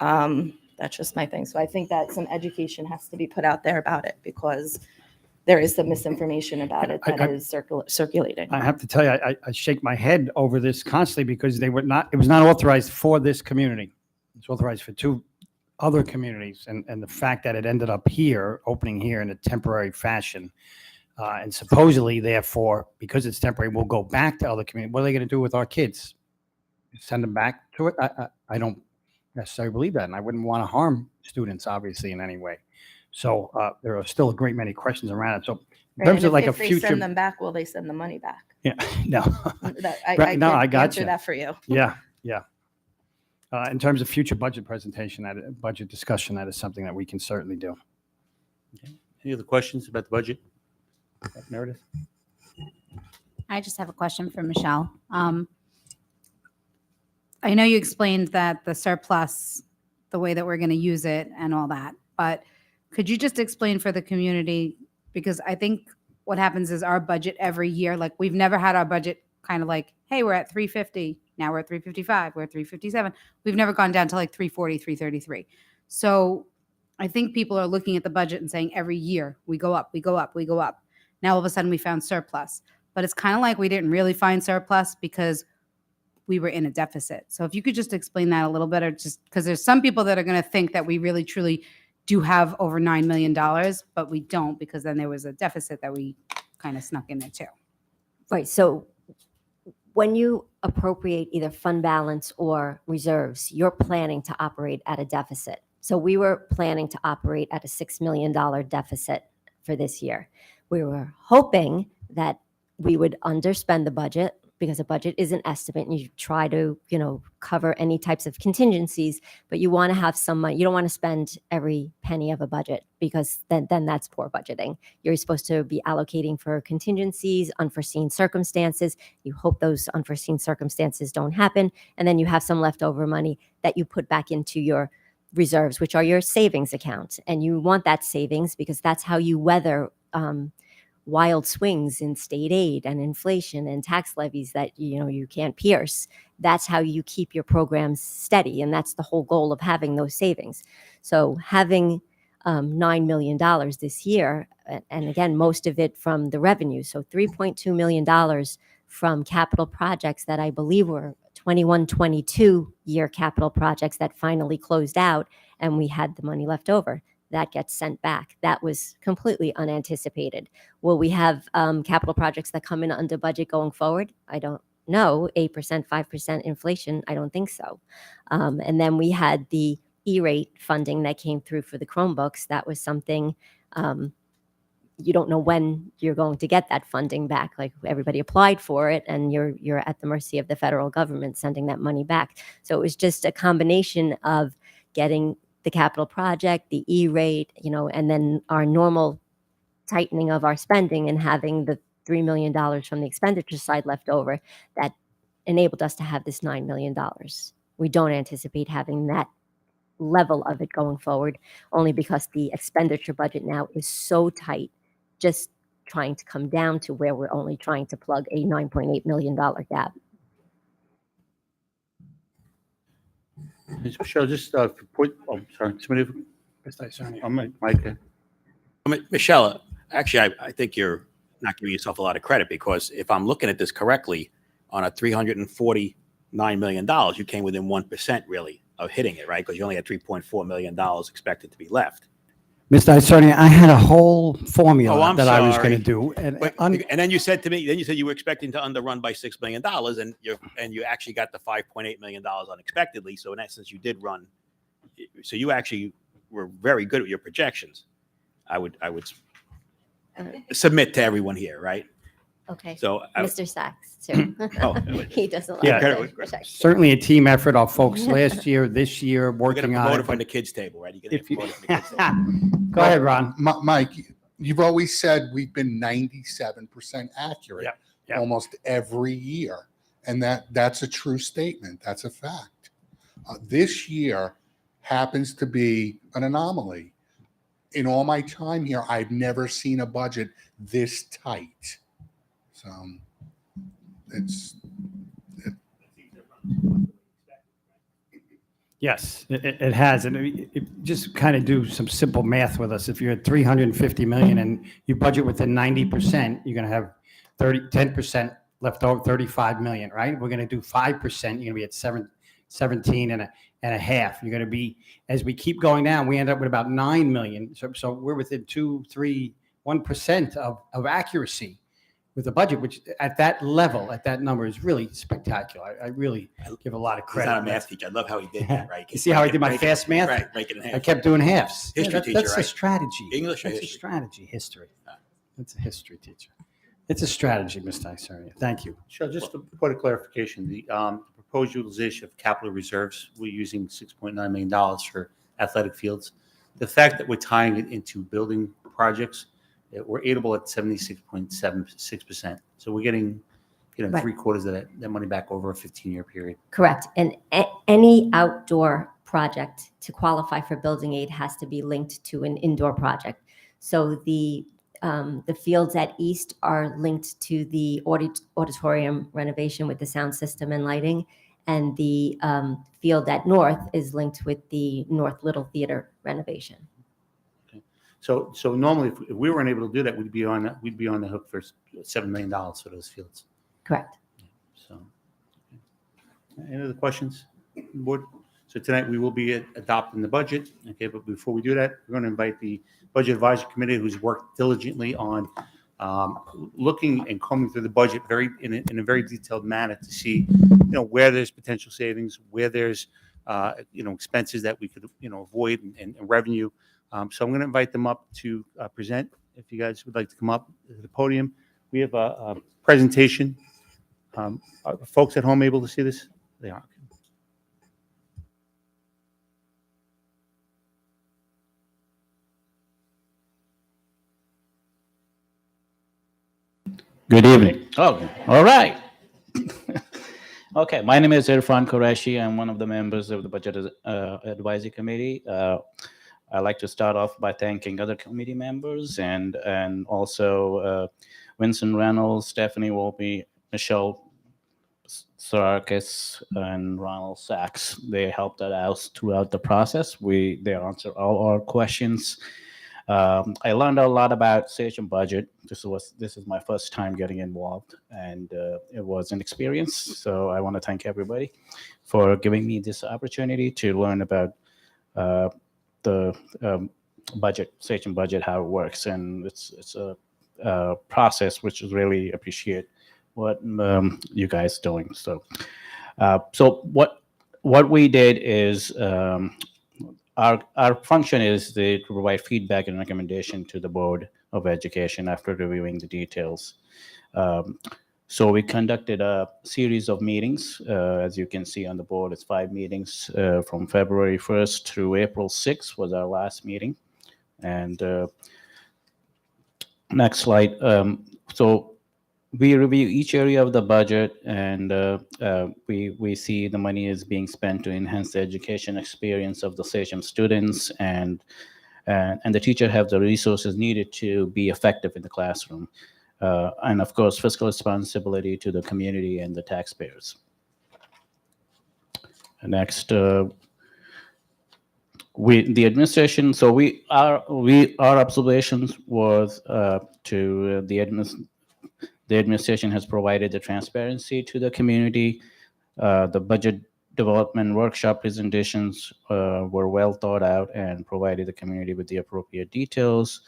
That's just my thing. So I think that some education has to be put out there about it because there is some misinformation about it that is circulating. I have to tell you, I shake my head over this constantly because it was not authorized for this community. It's authorized for two other communities. And the fact that it ended up here, opening here in a temporary fashion, and supposedly, therefore, because it's temporary, we'll go back to other communities. What are they going to do with our kids? Send them back to it? I don't necessarily believe that. And I wouldn't want to harm students, obviously, in any way. So there are still a great many questions around it. So in terms of like a if they future, send them back, will they send the money back? yeah, no, I no, can I got answer you. that for you. Yeah. In terms of future budget presentation, budget discussion, that is something that we can certainly do. Any other questions about the budget? Meredith? I just have a question for Michelle. I know you explained that the surplus, the way that we're going to use it and all that, but could you just explain for the community? Because I think what happens is our budget every year, like we've never had our budget kind of like, hey, we're at 350. Now we're at 355. We're at 357. We've never gone down to like 340, 333. So I think people are looking at the budget and saying every year we go up, we go up, we go up. Now all of a sudden we found surplus, but it's kind of like we didn't really find surplus because we were in a deficit. So if you could just explain that a little better, just because there's some people that are going to think that we really truly do have over $9 million, but we don't because then there was a deficit that we kind of snuck in there too. Right. So when you appropriate either fund balance or reserves, you're planning to operate at a deficit. So we were planning to operate at a $6 million deficit for this year. We were hoping that we would underspend the budget because a budget is an estimate and you try to, cover any types of contingencies, but you want to have some money. You don't want to spend every penny of a budget because then that's poor budgeting. You're supposed to be allocating for contingencies, unforeseen circumstances. You hope those unforeseen circumstances don't happen. And then you have some leftover money that you put back into your reserves, which are your savings accounts. And you want that savings because that's how you weather wild swings in state aid and inflation and tax levies that you can't pierce. That's how you keep your programs steady, and that's the whole goal of having those savings. So having $9 million this year, and again, most of it from the revenue, so $3.2 million from capital projects that I believe were 21-22 year capital projects that finally closed out, and we had the money left over. That gets sent back. That was completely unanticipated. Will we have capital projects that come in under budget going forward? I don't know. 8%, 5% inflation? I don't think so. And then we had the E-rate funding that came through for the Chromebooks. That was something you don't know when you're going to get that funding back. Like everybody applied for it, and you're at the mercy of the federal government sending that money back. So it was just a combination of getting the capital project, the E-rate, and then our normal tightening of our spending and having the $3 million from the expenditure side left over that enabled us to have this $9 million. We don't anticipate having that level of it going forward, only because the expenditure budget now is so tight, just trying to come down to where we're only trying to plug a $9.8 million gap. Ms. Michelle, just for point, oh, sorry, somebody, Mr. Issardi. Mike. Michelle, actually, I think you're not giving yourself a lot of credit, because if I'm looking at this correctly, on a $349 million, you came within 1% really of hitting it, right? Because you only had $3.4 million expected to be left. Mr. Issardi, I had a whole formula Oh, I'm that I was sorry. going to do. And then you said to me, you were expecting to underrun by $6 million, and you actually got the $5.8 million unexpectedly. So in essence, you did run. So you actually were very good at your projections. I would submit to everyone here, right? Okay. So Mr. Sachs, too. Oh. He does a lot Yeah. of projections. Certainly a team effort. Our folks last year, this year, We're going working to on promote it. it from the kids' table, right? You're going If to you- promote it from the kids' table. Go ahead, Ron. Mike, you've always said we've been 97% accurate Yeah. almost every year. And that's a true statement. That's a fact. This year happens to be an anomaly. In all my time here, I've never seen a budget this tight. So Yes, it has. And just kind of do some simple math with us. If you're at 350 million and you budget within 90%, you're going to have 10% left over, 35 million, right? We're going to do 5%. You're going to be at 17 and a half. You're going to be, as we keep going down, we end up with about 9 million. So we're within 1% of accuracy with the budget, which at that level, at that number is really spectacular. I really give a lot of He's credit. not a math teacher. I love how he did that, right? You see how I did my fast math? Right, make it in half. I kept doing halves. History teacher, That's a right? strategy. English or That's a history? strategy. History. That's a history teacher. It's a strategy, Mr. Issardi. Thank you. Sure, just a point of clarification, the proposed utilization of capital reserves, we're using $6.9 million for athletic fields. The fact that we're tying it into building projects, we're able at 76.76%. So we're getting, Right. 3/4 of that money back over a 15-year period. Correct. And any outdoor project to qualify for building aid has to be linked to an indoor project. So the fields at East are linked to the auditorium renovation with the sound system and lighting, and the field at North is linked with the North Little Theater renovation. So normally, if we weren't able to do that, we'd be on the hook for $7 million for those fields. Correct. So, any other questions, board? So tonight we will be adopting the budget. Okay, but before we do that, we're going to invite the Budget Advisory Committee, who's worked diligently on looking and combing through the budget in a very detailed manner to see, where there's potential savings, where there's expenses that we could avoid and revenue. So I'm going to invite them up to present. If you guys would like to come up to the podium, we have a presentation. Are folks at home able to see this? They are. Good evening. Oh, all right. Okay, my name is Irfan Qureshi. I'm one of the members of the Budget Advisory Committee. I'd like to start off by thanking other committee members and also Vincent Reynolds, Stephanie Volpe, Michelle Sarakis, and Ronald Sachs. They helped us out throughout the process. They answered all our questions. I learned a lot about Sachem budget. This is my first time getting involved, and it was an experience. So I want to thank everybody for giving me this opportunity to learn about the budget, Sachem budget, how it works, and it's a process which is really appreciate what you guys doing. So what we did is. Our function is to provide feedback and recommendation to the Board of Education after reviewing the details. So we conducted a series of meetings. As you can see on the board, it's 5 meetings from February 1st through April 6th was our last meeting. And next slide. So we review each area of the budget, and we see the money is being spent to enhance the education experience of the Sachem students and and the teacher have the resources needed to be effective in the classroom. And of course, fiscal responsibility to the community and the taxpayers. Next, the administration. So our observations was to the administration has provided the transparency to the community. The budget development workshop presentations were well thought out and provided the community with the appropriate details.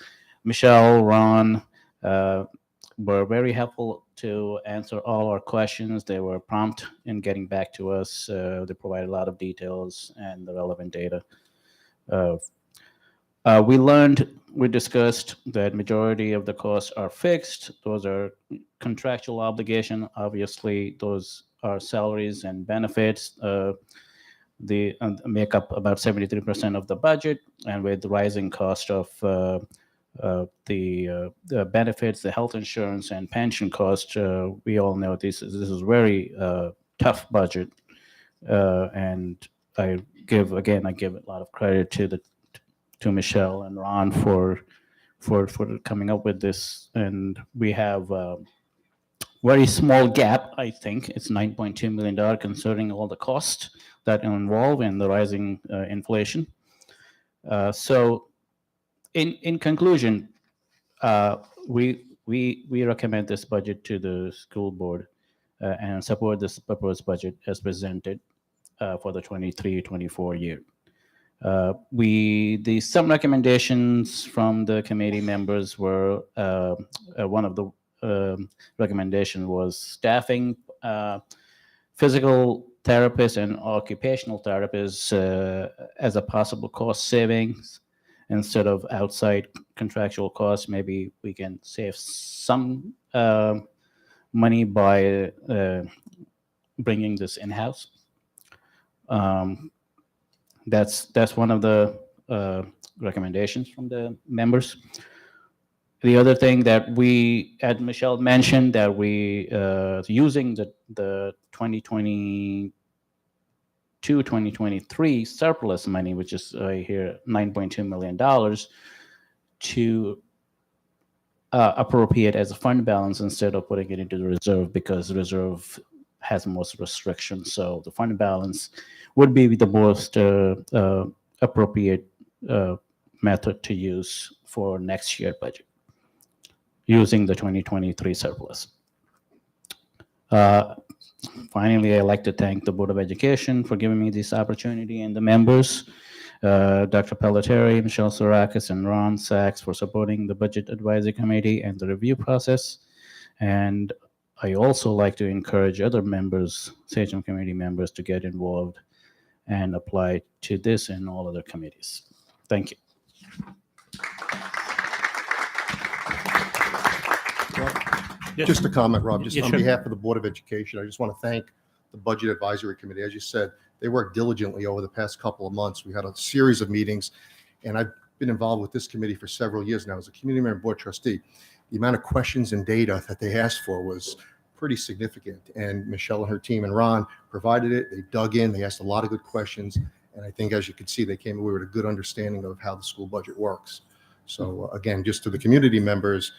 Michelle, Ron were very helpful to answer all our questions. They were prompt in getting back to us. They provided a lot of details and the relevant data. We discussed that majority of the costs are fixed. Those are contractual obligation. Obviously, those are salaries and benefits. They make up about 73% of the budget, and with the rising cost of the benefits, the health insurance, and pension cost, we all know this is very tough budget. And I give a lot of credit to Michelle and Ron for coming up with this. And we have a very small gap. I think it's $9.2 million, considering all the costs that are involved in the rising inflation. So, in conclusion, we recommend this budget to the school board and support this proposed budget as presented for the 23-24 year. Some recommendations from the committee members were one of the recommendation was staffing physical therapists and occupational therapists as a possible cost savings instead of outside contractual costs. Maybe we can save some money by bringing this in-house. That's one of the recommendations from the members. The other thing that as Michelle mentioned, that we using the 2022-2023 surplus money, which is here $9.2 million, to appropriate as a fund balance instead of putting it into the reserve, because the reserve has most restrictions. So the fund balance would be the most appropriate method to use for next year budget, using the 2023 surplus. Finally, I'd like to thank the Board of Education for giving me this opportunity, and the members, Dr. Pelletieri, Michelle Sorakis, and Ron Sachs for supporting the Budget Advisory Committee and the review process. And I also like to encourage other members, SAGEM committee members, to get involved and apply to this and all other committees. Thank you. Just a comment, Rob, just Yeah, on sure. behalf of the Board of Education, I just want to thank the Budget Advisory Committee. As you said, they worked diligently over the past couple of months. We had a series of meetings, and I've been involved with this committee for several years now as a community member board trustee. The amount of questions and data that they asked for was pretty significant, and Michelle and her team and Ron provided it. They dug in, they asked a lot of good questions, and I think, as you can see, they came away with a good understanding of how the school budget works. So again, just to the community members,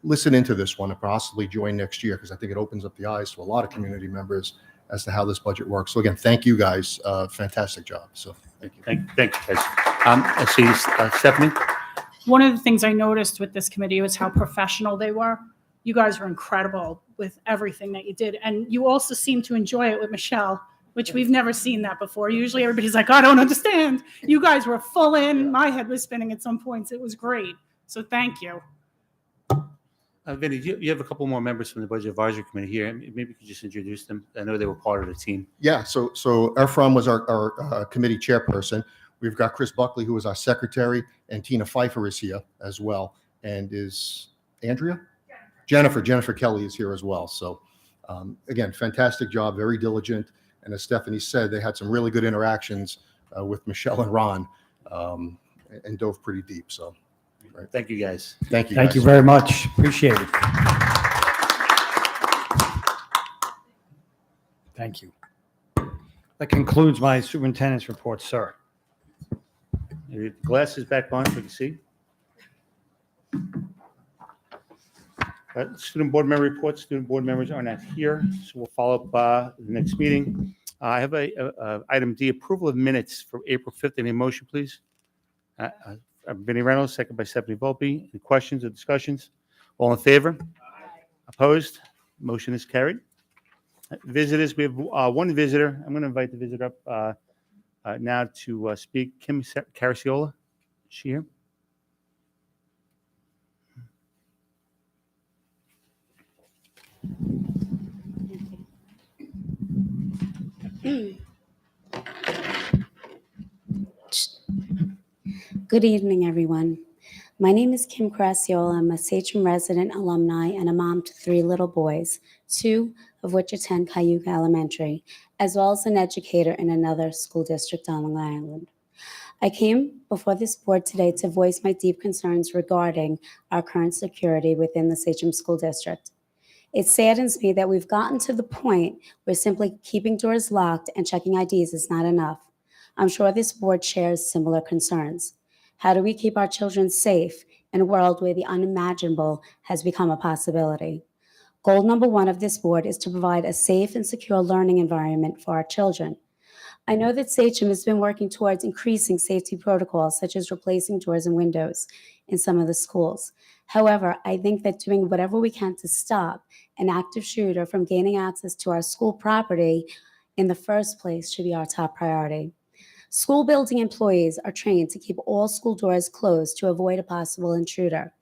listen into this one and possibly join next year, because I think it opens up the eyes to a lot of community members as to how this budget works. So again, thank you guys. Fantastic job. So thank you. Thank you, guys. I see Stephanie. One of the things I noticed with this committee was how professional they were. You guys were incredible with everything that you did. And you also seemed to enjoy it with Michelle, which we've never seen that before. Usually everybody's like, I don't understand. You guys were full in. My head was spinning at some points. It was great. So thank you. Vinny, you have a couple more members from the Budget Advisory Committee here. Maybe you could just introduce them. I know they were part of the team. Yeah, so Efram was our committee chairperson. We've got Chris Buckley, who is our secretary, and Tina Pfeiffer is here as well. And is Andrea? Jennifer Kelly is here as well. So again, fantastic job, very diligent. And as Stephanie said, they had some really good interactions with Michelle and Ron and dove pretty deep. So right. Thank you, guys. Thank you. Thank guys. you very much. Appreciate it. Thank you. That concludes my superintendent's report, sir. Glasses back on so you can see. Student board member reports. Student board members are not here, so we'll follow up the next meeting. I have a item D, approval of minutes for April 5th. Any motion, please? Vinnie Reynolds, second by Stephanie Volpe. Any questions or discussions? All in favor? Opposed? Motion is carried. Visitors, we have one visitor. I'm going to invite the visitor up now to speak. Kim Caraciola, is she here? Good evening, everyone. My name is Kim Caraciola. I'm a Sachem resident, alumni, and a mom to 3 little boys, 2 of which attend Cayuga Elementary, as well as an educator in another school district on Long Island. I came before this board today to voice my deep concerns regarding our current security within the Sachem School District. It saddens me that we've gotten to the point where simply keeping doors locked and checking IDs is not enough. I'm sure this board shares similar concerns. How do we keep our children safe in a world where the unimaginable has become a possibility? Goal number 1 of this board is to provide a safe and secure learning environment for our children. I know that Sachem has been working towards increasing safety protocols, such as replacing doors and windows in some of the schools. However, I think that doing whatever we can to stop an active shooter from gaining access to our school property in the first place should be our top priority. School building employees are trained to keep all school doors closed to avoid a possible intruder.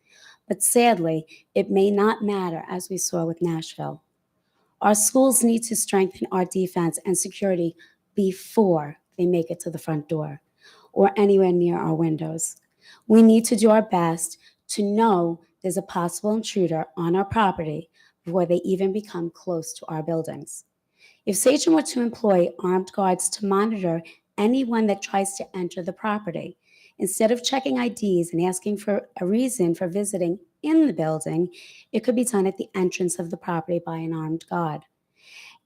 But sadly, it may not matter, as we saw with Nashville. Our schools need to strengthen our defense and security before they make it to the front door or anywhere near our windows. We need to do our best to know there's a possible intruder on our property before they even become close to our buildings. If Sachem were to employ armed guards to monitor anyone that tries to enter the property, instead of checking IDs and asking for a reason for visiting in the building, it could be done at the entrance of the property by an armed guard.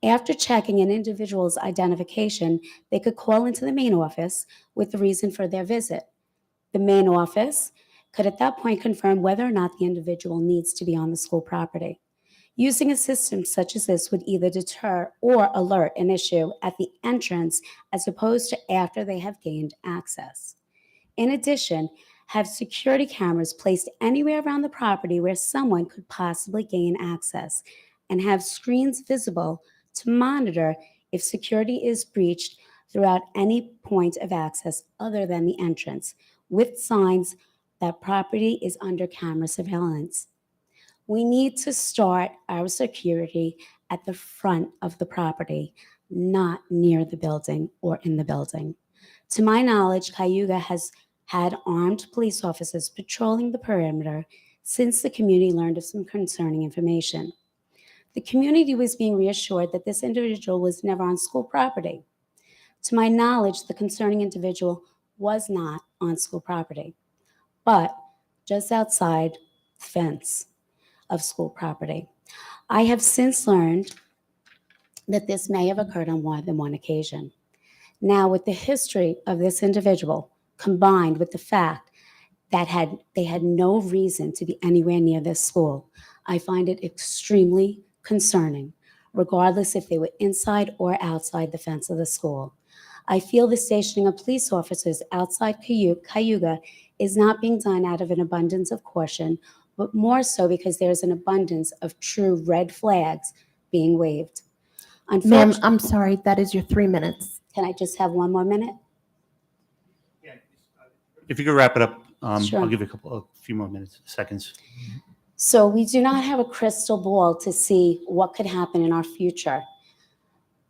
After checking an individual's identification, they could call into the main office with the reason for their visit. The main office could at that point confirm whether or not the individual needs to be on the school property. Using a system such as this would either deter or alert an issue at the entrance as opposed to after they have gained access. In addition, have security cameras placed anywhere around the property where someone could possibly gain access, and have screens visible to monitor if security is breached throughout any point of access other than the entrance, with signs that property is under camera surveillance. We need to start our security at the front of the property, not near the building or in the building. To my knowledge, Cayuga has had armed police officers patrolling the perimeter since the community learned of some concerning information. The community was being reassured that this individual was never on school property. To my knowledge, the concerning individual was not on school property, but just outside the fence of school property. I have since learned that this may have occurred on more than one occasion. Now, with the history of this individual, combined with the fact that they had no reason to be anywhere near this school, I find it extremely concerning, regardless if they were inside or outside the fence of the school. I feel the stationing of police officers outside Cayuga is not being done out of an abundance of caution, but more so because there's an abundance of true red flags being waved. Ma'am, I'm sorry, that is your 3 minutes. Can I just have one more minute? If you could wrap it up, Sure. I'll give you a few more seconds. So we do not have a crystal ball to see what could happen in our future,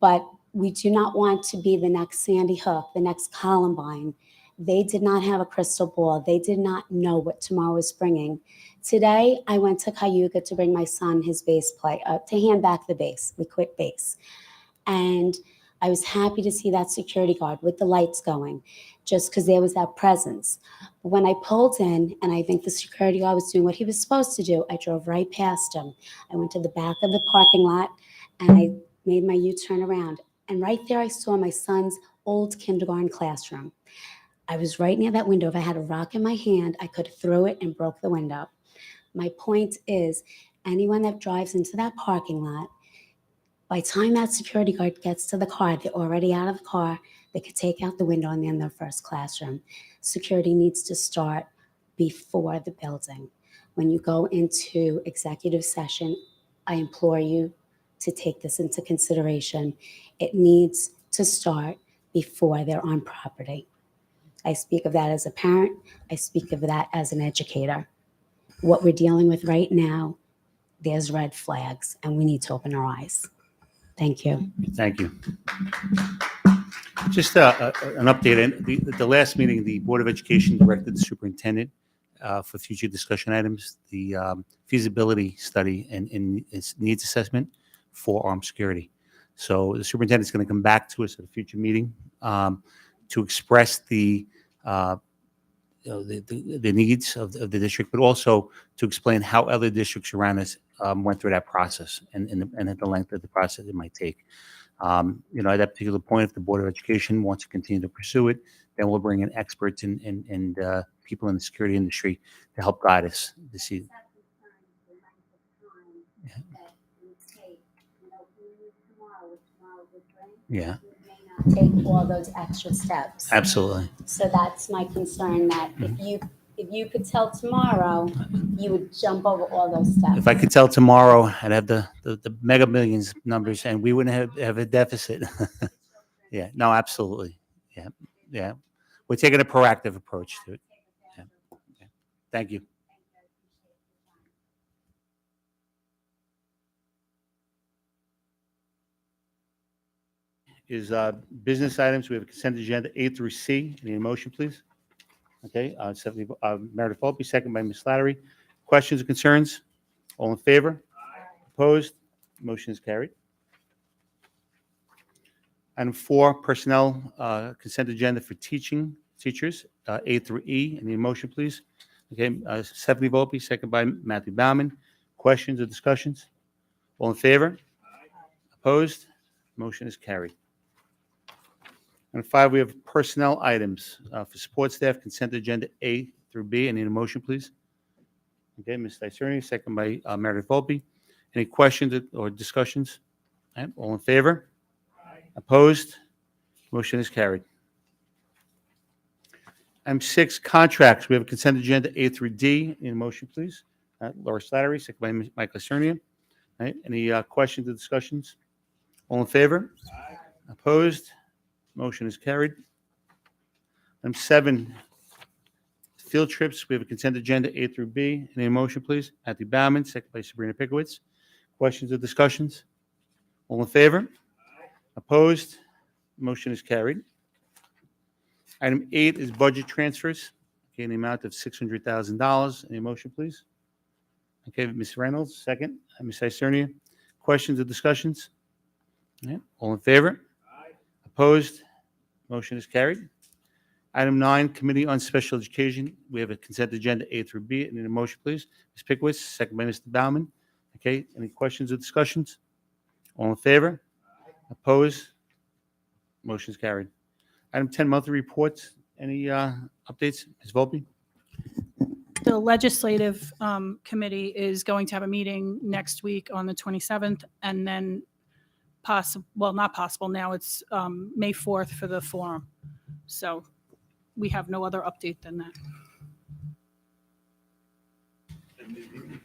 but we do not want to be the next Sandy Hook, the next Columbine. They did not have a crystal ball. They did not know what tomorrow was bringing. Today, I went to Cayuga to bring my son his bass play, to hand back the bass. We quit bass. And I was happy to see that security guard with the lights going, just because there was that presence. But when I pulled in, and I think the security guard was doing what he was supposed to do, I drove right past him. I went to the back of the parking lot, and I made my U-turn around. And right there, I saw my son's old kindergarten classroom. I was right near that window. If I had a rock in my hand, I could have threw it and broke the window. My point is, anyone that drives into that parking lot, by the time that security guard gets to the car, they're already out of the car. They could take out the window and they're in their first classroom. Security needs to start before the building. When you go into executive session, I implore you to take this into consideration. It needs to start before they're on property. I speak of that as a parent. I speak of that as an educator. What we're dealing with right now, there's red flags, and we need to open our eyes. Thank you. Thank you. Just an update. The last meeting, the Board of Education directed the superintendent for future discussion items, the feasibility study and its needs assessment for armed security. So the superintendent is going to come back to us at a future meeting to express the needs of the district, but also to explain how other districts around us went through that process and the length of the process it might take. At that particular point, if the Board of Education wants to continue to pursue it, then we'll bring in experts and people in the security industry to help guide us to see. Yeah. Take all those extra steps. Absolutely. So that's my concern, that if you could tell tomorrow, you would jump over all those steps. If I could tell tomorrow, I'd have the mega millions numbers, and we wouldn't have a deficit. Yeah. No, absolutely. Yeah. Yeah. We're taking a proactive approach to it. Yeah. Yeah. Thank you. Is business items. We have a consent agenda A through C. Any motion, please? Okay. Meredith Volpe, second by Ms. Slattery. Questions or concerns? All in favor? Opposed? Motion is carried. Item 4, personnel consent agenda for teachers, A through E. Any motion, please? Okay. Stephanie Volpe, second by Matthew Bauman. Questions or discussions? All in favor? Opposed? Motion is carried. And 5, we have personnel items for support staff, consent agenda A through B. I need a motion, please. Okay, Ms. Dyserny, second by Meredith Volpe. Any questions or discussions? All right, all in favor? Opposed? Motion is carried. Item 6, contracts. We have a consent agenda A through D. Need a motion, please. Laura Slattery, second by Michael Cernia. All right, any questions or discussions? All in favor? Opposed? Motion is carried. Item 7, field trips. We have a consent agenda A through B. Any motion, please? Matthew Bauman, second by Sabrina Pikowitz. Questions or discussions? All in favor? Opposed? Motion is carried. Item 8 is budget transfers. Okay, in the amount of $600,000. Any motion, please? Okay, Ms. Reynolds, second. Ms. Isernia. Questions or discussions? Yeah. All in favor? Opposed? Motion is carried. Item 9, Committee on Special Education. We have a consent agenda A through B. Need a motion, please. Ms. Pikowitz, second by Mr. Bauman. Okay, any questions or discussions? All in favor? Opposed? Motion is carried. Item 10, monthly reports. Any updates? Ms. Volpe? The legislative committee is going to have a meeting next week on the 27th, and then not possible now, it's May 4th for the forum. So we have no other update than that.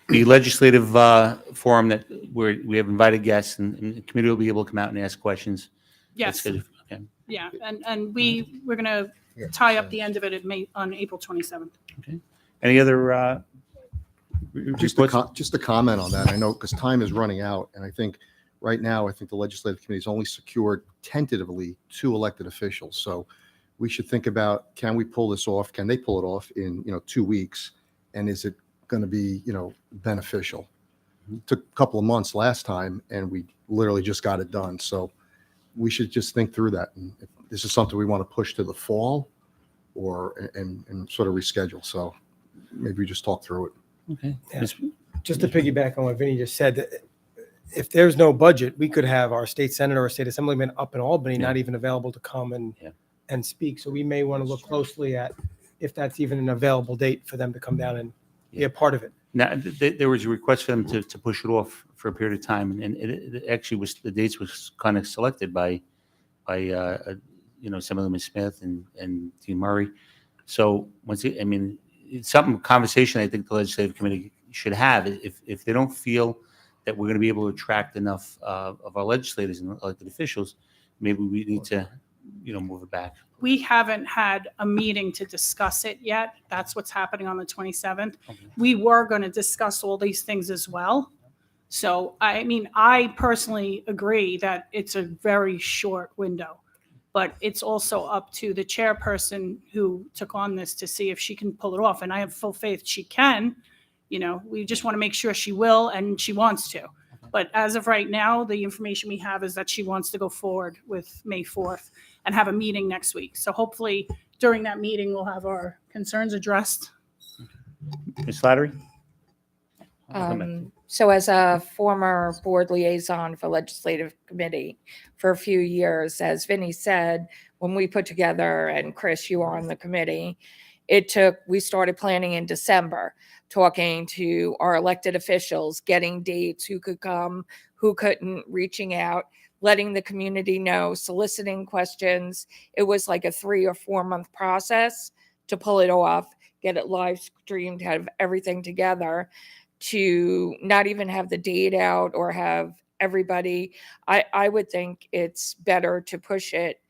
The legislative forum that we have invited guests, and the committee will be able to come out and ask questions. Yes. Okay. Yeah, and we're going to tie up the end of it on April 27th. Okay. Any other Just a comment on that. I know because time is running out, and I think right now, the legislative committee has only secured tentatively 2 elected officials. So we should think about, can we pull this off? Can they pull it off in 2 weeks? And is it going to be beneficial? Took a couple of months last time, and we literally just got it done. So we should just think through that. And if this is something we want to push to the fall, and sort of reschedule. So maybe we just talk through it. Okay. Yeah. Just to piggyback on what Vinny just said, that if there's no budget, we could have our state senator or state assemblyman up in Albany, not even available to come and and speak. So we may want to look closely at if that's even an available date for them to come down and be a part of it. Now, there was a request for them to push it off for a period of time, and it actually was, the dates was kind of selected by some of them, Ms. Smith and Dean Murray. So it's something, conversation I think the legislative committee should have. If they don't feel that we're going to be able to attract enough of our legislators and elected officials, maybe we need to, move it back. We haven't had a meeting to discuss it yet. That's what's happening on the 27th. We were going to discuss all these things as well. So, I personally agree that it's a very short window, but it's also up to the chairperson who took on this to see if she can pull it off. And I have full faith she can. We just want to make sure she will and she wants to. But as of right now, the information we have is that she wants to go forward with May 4th and have a meeting next week. So hopefully during that meeting, we'll have our concerns addressed. Ms. Slattery? So as a former board liaison for legislative committee for a few years, as Vinny said, when we put together, and Chris, you were on the committee, we started planning in December, talking to our elected officials, getting dates, who could come, who couldn't, reaching out, letting the community know, soliciting questions. It was like a 3 or 4 month process to pull it off, get it live streamed, have everything together, to not even have the date out or have everybody. I would think it's better to push it,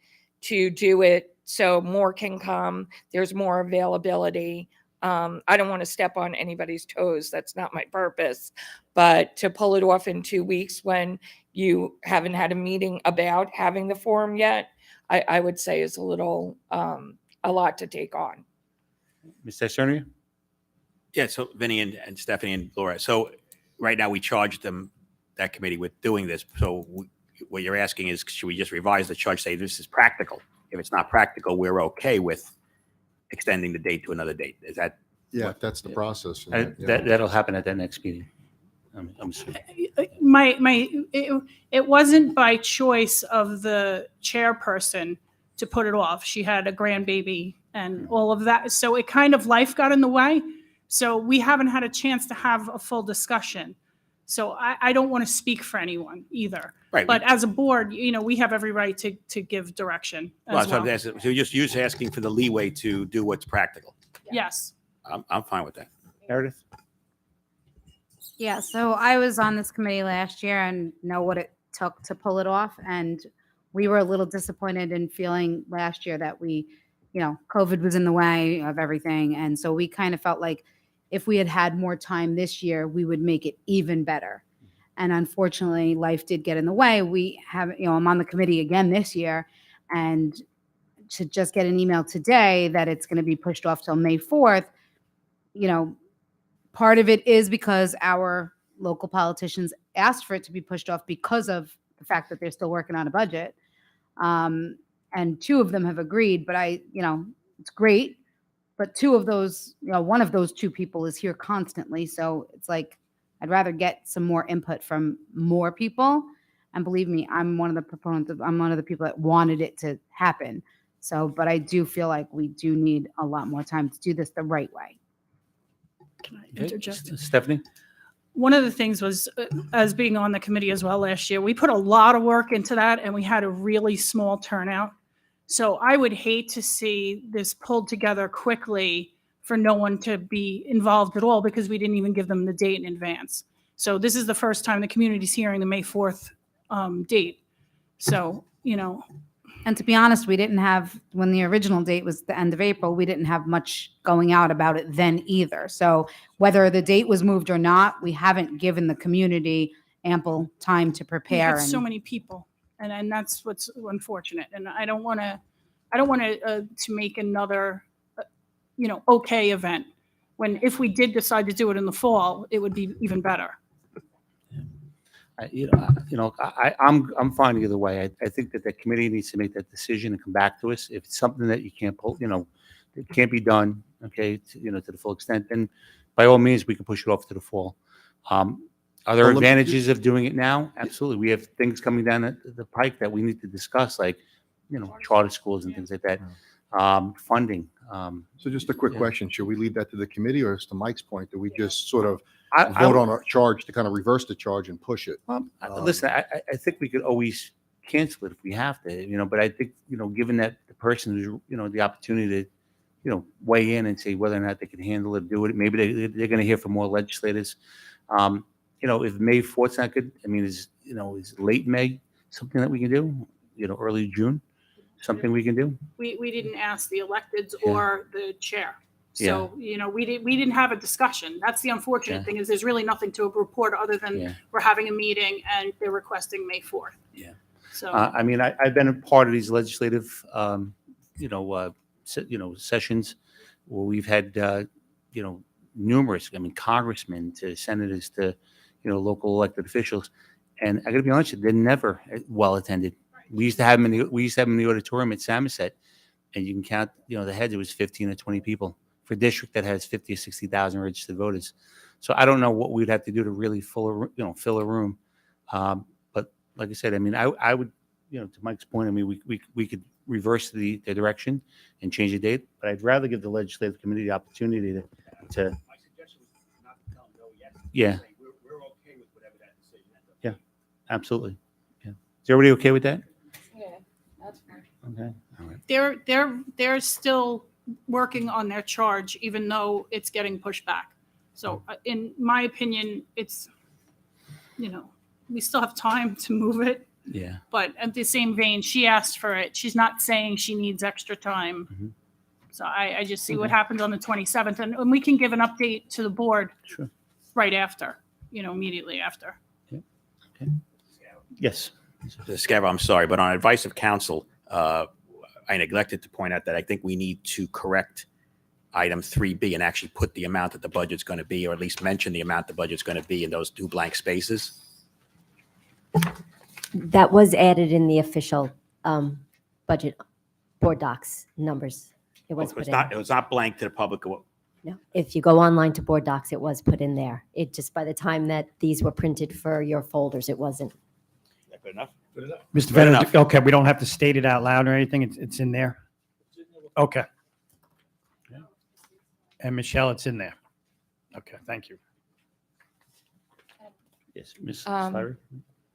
to do it so more can come. There's more availability. I don't want to step on anybody's toes. That's not my purpose. But to pull it off in 2 weeks when you haven't had a meeting about having the forum yet, I would say is a lot to take on. Ms. Teixeira? Yeah, so Vinny and Stephanie and Laura. So right now we charged them, that committee, with doing this. So what you're asking is, should we just revise the charge, say this is practical? If it's not practical, we're okay with extending the date to another date. Is that? Yeah, that's the process. That'll happen at that next meeting. I'm assuming. It wasn't by choice of the chairperson to put it off. She had a grandbaby and all of that. So it kind of, life got in the way. So we haven't had a chance to have a full discussion. So I don't want to speak for anyone either. Right. But as a board, we have every right to give direction as well. So you're just asking for the leeway to do what's practical. Yes. I'm fine with that. Meredith? Yeah, so I was on this committee last year and know what it took to pull it off. And we were a little disappointed in feeling last year that COVID was in the way of everything. And so we kind of felt like if we had had more time this year, we would make it even better. And unfortunately, life did get in the way. I'm on the committee again this year, and to just get an email today that it's going to be pushed off till May 4th, part of it is because our local politicians asked for it to be pushed off because of the fact that they're still working on a budget. And 2 of them have agreed, but it's great. But 2 of those, one of those 2 people is here constantly. So it's like, I'd rather get some more input from more people. And believe me, I'm one of the proponents I'm one of the people that wanted it to happen. So, but I do feel like we do need a lot more time to do this the right way. Can I interject? Stephanie? One of the things was, as being on the committee as well last year, we put a lot of work into that and we had a really small turnout. So I would hate to see this pulled together quickly for no one to be involved at all because we didn't even give them the date in advance. So this is the first time the community's hearing the May 4th date. So, And to be honest, we didn't have, when the original date was the end of April, we didn't have much going out about it then either. So whether the date was moved or not, we haven't given the community ample time to we prepare. had so many people, and that's what's unfortunate. And I don't want to make another, okay event when if we did decide to do it in the fall, it would be even better. I'm fine either way. I think that the committee needs to make that decision and come back to us. If it's something that you can't pull, it can't be done, okay, to the full extent, then by all means, we can push it off to the fall. Are there advantages of doing it now? Absolutely. We have things coming down the pike that we need to discuss, like charter schools and things like that. Funding. So just a quick Yeah. question. Should we leave that to the committee, or to Mike's point, do we just sort of I vote on a charge to kind of reverse the charge and push it? Listen, I think we could always cancel it if we have to, but I think, given that the person who's, the opportunity to, weigh in and say whether or not they can handle it, do it, maybe they're going to hear from more legislators. If May 4th's not good, I mean, is late May something that we can do? Early June, something we can do? We didn't ask the electeds or the chair. So, we didn't have a discussion. That's the unfortunate Yeah. thing is there's really nothing to report other than Yeah. we're having a meeting and they're requesting May 4th. Yeah. So, I mean, I've been a part of these legislative, sessions where we've had, numerous, congressmen to senators to, local elected officials. And I gotta be honest, with you, they're never well attended. We used to have them in the auditorium at Samoset, and you can count, the heads, it was 15 or 20 people for a district that has 50 or 60,000 registered voters. So I don't know what we'd have to do to really fill a room. But like I said, I mean, I would, to Mike's point, I mean, we could reverse the direction and change the date, but I'd rather give the legislative committee the opportunity to My suggestion was not to tell them no yet. Yeah. Say we're okay with whatever that decision ends up Yeah, absolutely. Yeah. Is everybody okay with that? Yeah, that's fine. Okay. All right. they're still working on their charge, even though it's getting pushed back. So in my opinion, it's, we still have time to move it. Yeah. But at the same vein, she asked for it. She's not saying she needs extra time. Mhm. So I just see what Okay. happens on the 27th, and we can give an update to the board Sure. right after, immediately after. Yes. Scavo, I'm sorry, but on advice of counsel, I neglected to point out that I think we need to correct item 3B and actually put the amount that the budget's going to be, or at least mention the amount the budget's going to be in those two blank spaces. That was added in the official budget board docs numbers. It was put in. It was not blank to the public. No, if you go online to board docs, it was put in there. It just, by the time that these were printed for your folders, it wasn't. Is that good enough? Good enough. Mr. Good Venner, enough. okay, we don't have to state it out loud or anything. It's in there. Okay. And Michelle, it's in there. Okay, thank you. Yes, Ms. Um, Slattery?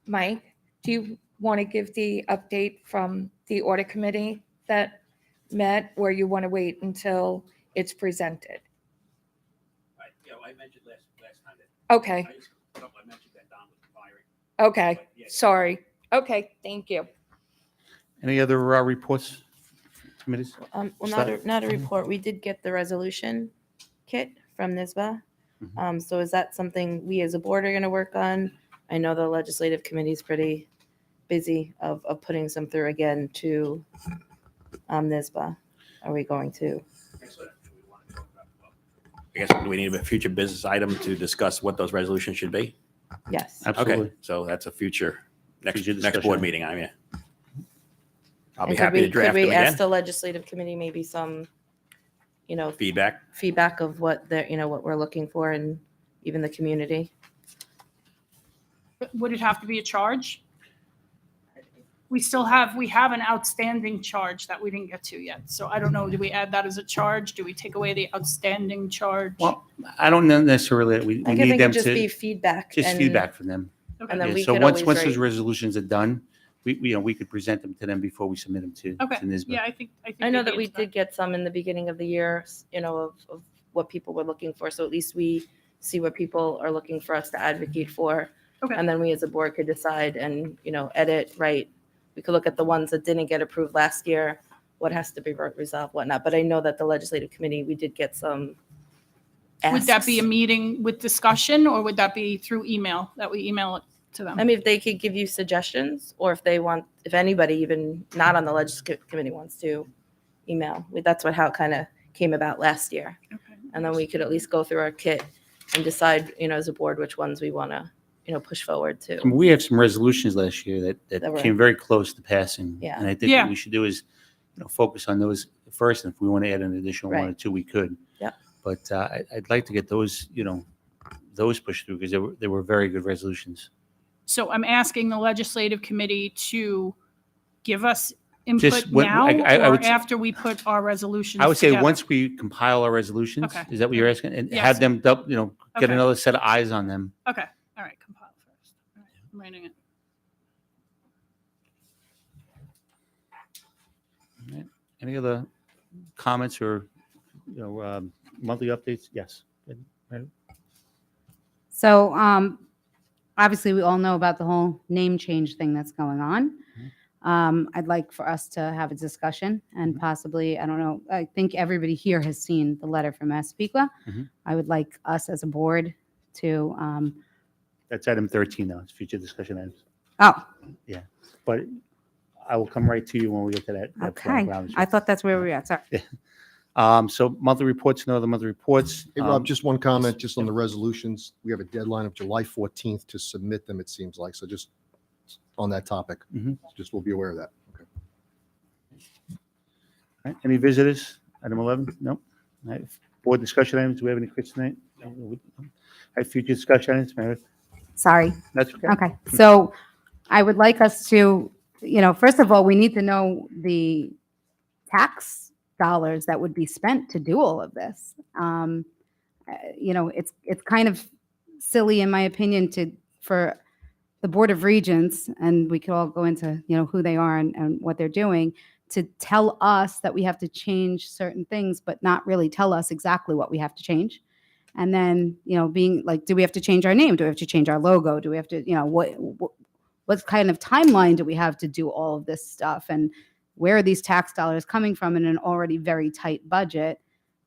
Mike, do you want to give the update from the audit committee that met, or you want to wait until it's presented? I mentioned last time Okay, I mentioned that Don was firing. okay, sorry. Okay, thank you. Any other reports, committees? Well, Slat- not a report. We did get the resolution kit from NISBA. So is that something we as a board are going to work on? I know the legislative committee is pretty busy of putting some through again to NISBA. Are we going to? I guess do we need a future business item to discuss what those resolutions should be? Yes. Absolutely. Okay, so that's a future next Future board discussion. meeting. I mean, I'll be And happy to draft Could them we ask again. the legislative committee maybe some, Feedback. of what they're, what we're looking for, and even the community? Would it have to be a charge? We have an outstanding charge that we didn't get to yet. So I don't know, do we add that as a charge? Do we take away the outstanding charge? Well, I don't know necessarily. We I guess need it them could just be to, feedback. just and- feedback from them. And then Yeah, we so could once always those write- resolutions are done, we could present them to them before we submit them to Okay, NISBA. yeah, I think. I know they'd that be we into did get some in the beginning of the year, of what people were looking for. So at least we see what people are looking for us to advocate for. Okay. And then we as a board could decide and, edit, write. We could look at the ones that didn't get approved last year, what has to be resolved, whatnot. But I know that the legislative committee, we did get some Would that be a asks. meeting with discussion, or would that be through email, that we email it to them? I mean, if they could give you suggestions, or if they want, if anybody even not on the legislative committee wants to email, that's how it kind of came about last year. Okay. And then we could at least go through our kit and decide, as a board, which ones we want to, push forward to. I mean, we have some resolutions last year that That were- came very close to passing. Yeah. And I think Yeah. what we should do is, focus on those first. And if we want to add an additional one or Right. two, we could. Yep. But I'd like to get those, those pushed through because they were very good resolutions. So I'm asking the legislative committee to give us input when- now I or would s- after we put our resolutions I would say together? once we compile our resolutions, Okay. is that what you're asking? And Yes. have them, get Okay. another set of eyes on them. Okay, all right, compile first. All right, I'm writing it. All right. Any other comments or, monthly updates? Yes. Good. Right. So, obviously, we all know about the whole name change thing that's going on. I'd like for us to have a discussion and possibly, I don't know, I think everybody here has seen the letter from Massapequa. Mhm. I would like us as a board to, That's item 13 now. It's future discussion items. oh, Yeah. But I will come right to you when we get to that. okay. I thought that's where we were at, sorry. So monthly reports, no other monthly reports. Hey, Rob, just one comment, just on the resolutions. We have a deadline of July 14th to submit them, it seems like. So just on that topic, Mhm. just we'll be aware of that. Okay. All right. Any visitors? Item 11? No. All right. Board discussion items. Do we have any quits tonight? No. All right. Future discussion items, Meredith? Sorry. That's okay. Okay, so I would like us to, first of all, we need to know the tax dollars that would be spent to do all of this. It's kind of silly, in my opinion, for the Board of Regents, and we could all go into, who they are and what they're doing, to tell us that we have to change certain things, but not really tell us exactly what we have to change. And then, being like, do we have to change our name? Do we have to change our logo? Do we have to, what kind of timeline do we have to do all of this stuff? And where are these tax dollars coming from in an already very tight budget?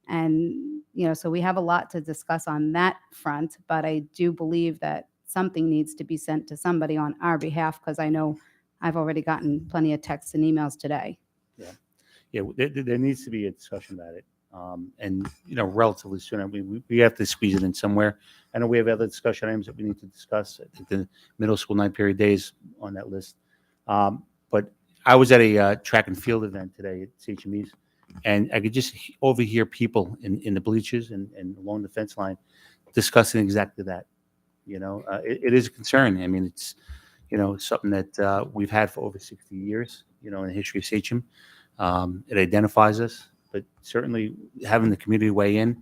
And, so we have a lot to discuss on that front, but I do believe that something needs to be sent to somebody on our behalf, because I know I've already gotten plenty of texts and emails today. Yeah, there needs to be a discussion about it. And, relatively soon. I mean, we have to squeeze it in somewhere. I know we have other discussion items that we need to discuss. I think the middle school 9-period days on that list. But I was at a track and field event today at CHME's, and I could just overhear people in the bleachers and along the fence line discussing exactly that. It is a concern. I mean, it's, something that we've had for over 60 years, in the history of Sachem. It identifies us. But certainly having the community weigh in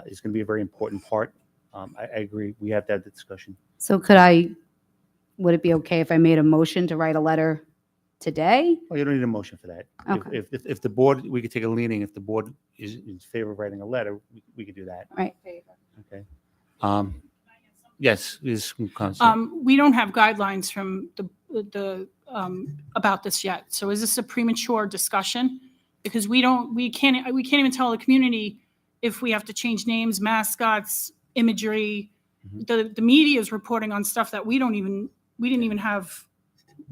is going to be a very important part. I agree. We have to have the discussion. So would it be okay if I made a motion to write a letter today? Well, you don't need a motion for that. Okay. If the board, we could take a leaning. If the board is in favor of writing a letter, we could do that. Right. Okay. Yes, is concept. We don't have guidelines from the about this yet. So is this a premature discussion? Because we can't even tell the community if we have to change names, mascots, imagery. The media is reporting on stuff that we didn't even have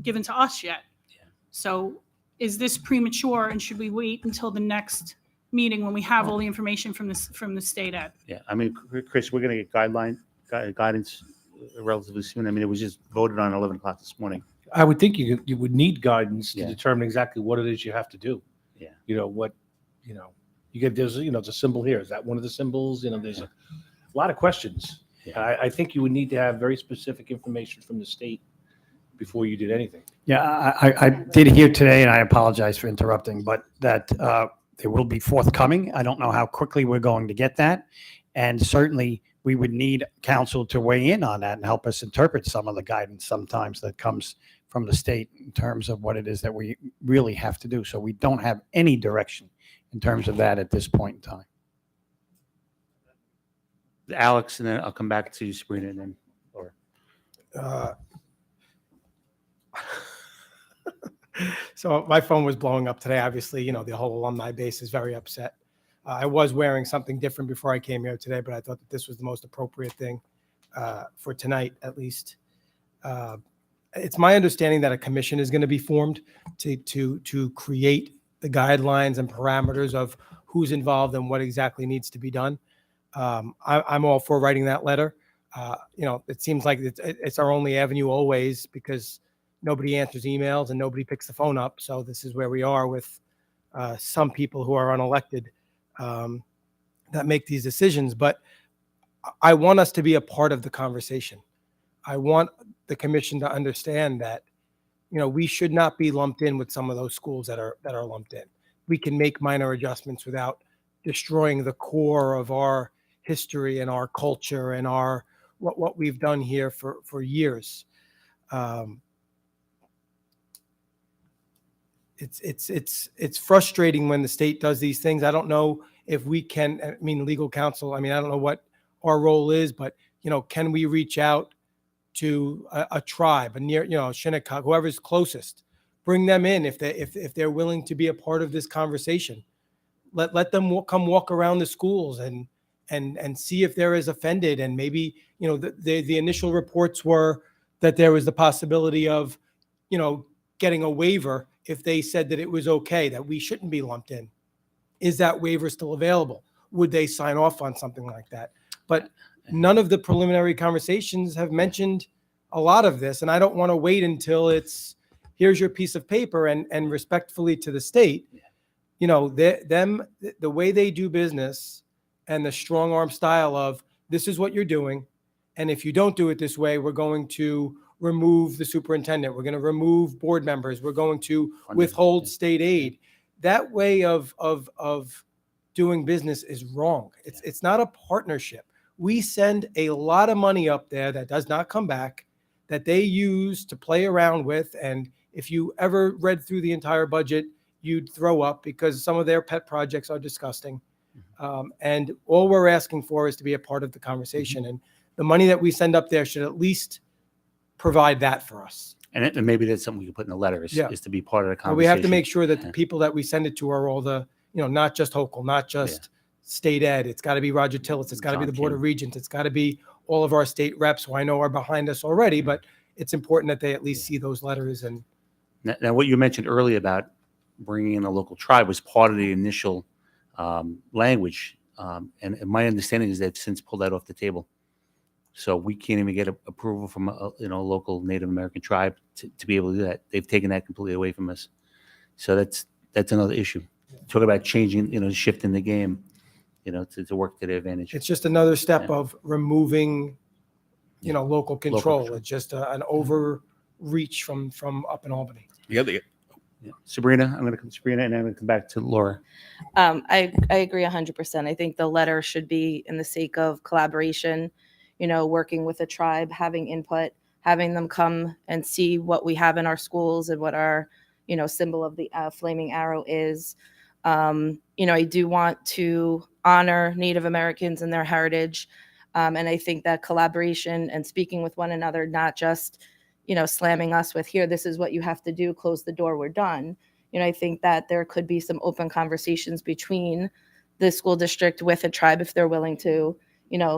given to us yet. So is this premature, and should we wait until the next meeting when we have all the information from the state ed? Yeah, I mean, Chris, we're going to get guidance relatively soon. I mean, it was just voted on 11 o'clock this morning. I would think you would need guidance to Yeah. determine exactly what it is you have to do. Yeah. You get, there's a symbol here. Is that one of the symbols? There's a lot of questions. Yeah. I think you would need to have very specific information from the state before you did anything. Yeah, I did hear today, and I apologize for interrupting, but that they will be forthcoming. I don't know how quickly we're going to get that. And certainly, we would need council to weigh in on that and help us interpret some of the guidance sometimes that comes from the state in terms of what it is that we really have to do. So we don't have any direction in terms of that at this point in time. Alex, and then I'll come back to you, Sabrina, and then Laura. So my phone was blowing up today. Obviously, the whole alumni base is very upset. I was wearing something different before I came here today, but I thought that this was the most appropriate thing for tonight, at least. It's my understanding that a commission is going to be formed to create the guidelines and parameters of who's involved and what exactly needs to be done. I'm all for writing that letter. It seems like it's our only avenue always, because nobody answers emails and nobody picks the phone up. So this is where we are with some people who are unelected that make these decisions. But I want us to be a part of the conversation. I want the commission to understand that, we should not be lumped in with some of those schools that are lumped in. We can make minor adjustments without destroying the core of our history and our culture and our what we've done here for years. It's frustrating when the state does these things. I don't know if we can, I mean, legal counsel, I mean, I don't know what our role is, but, can we reach out to a tribe, a near, Shinnecock, whoever's closest, bring them in if they're willing to be a part of this conversation. Let them come walk around the schools and see if they're as offended. And maybe, the initial reports were that there was the possibility of, getting a waiver if they said that it was okay, that we shouldn't be lumped in. Is that waiver still available? Would they sign off on something like that? But none of the preliminary conversations have mentioned a lot of this. And I don't want to wait until it's, here's your piece of paper, and respectfully to the state, the way they do business and the strong arm style of, this is what you're doing. And if you don't do it this way, we're going to remove the superintendent. We're going to remove board members. We're going to withhold state aid. That way of doing business is wrong. It's not a partnership. We send a lot of money up there that does not come back, that they use to play around with. And if you ever read through the entire budget, you'd throw up because some of their pet projects are disgusting. And all we're asking for is to be a part of the conversation. And the money that we send up there should at least provide that for us. And maybe that's something we can put in the letter is to be part of the But conversation. we have to make sure that the people that we send it to are all the, not just Hochul, not just state ed. It's got to be Roger Tillis. It's got to be the Board of Regents. It's got to be all of our state reps who I know are behind us already, but it's important that they at least see those letters. And Now, what you mentioned earlier about bringing in a local tribe was part of the initial language. And my understanding is they've since pulled that off the table. So we can't even get approval from a local Native American tribe to be able to do that. They've taken that completely away from us. So that's another issue. Talk about changing, shifting the game, to work to their advantage. it's just another step of removing, local control. control. It's just an overreach from up in Albany. Sabrina, I'm going to come to Sabrina, and I'm going to come back to Laura. I agree 100%. I think the letter should be in the sake of collaboration, working with a tribe, having input, having them come and see what we have in our schools and what our, symbol of the flaming arrow is. I do want to honor Native Americans and their heritage. And I think that collaboration and speaking with one another, not just, slamming us with here, this is what you have to do, close the door, we're done. I think that there could be some open conversations between the school district with a tribe if they're willing to,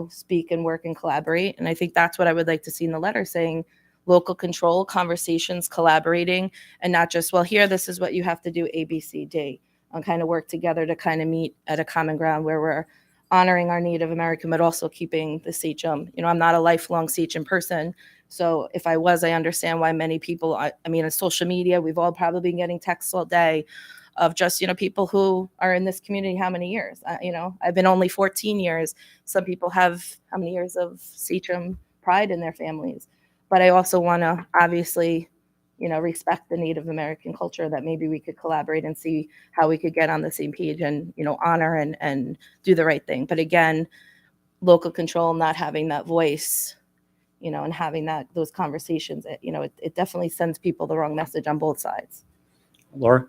speak and work and collaborate. And I think that's what I would like to see in the letter, saying local control, conversations, collaborating, and not just, well, here, this is what you have to do, A, B, C, D, and kind of work together to kind of meet at a common ground where we're honoring our Native American, but also keeping the Sachem. I'm not a lifelong Sachem person. So if I was, I understand why many people, I mean, on social media, we've all probably been getting texts all day of just, people who are in this community, how many years? I've been only 14 years. Some people have how many years of Sachem pride in their families. But I also want to obviously, respect the Native American culture, that maybe we could collaborate and see how we could get on the same page and, honor and do the right thing. But again, local control, not having that voice, and having those conversations, it definitely sends people the wrong message on both sides. Laura?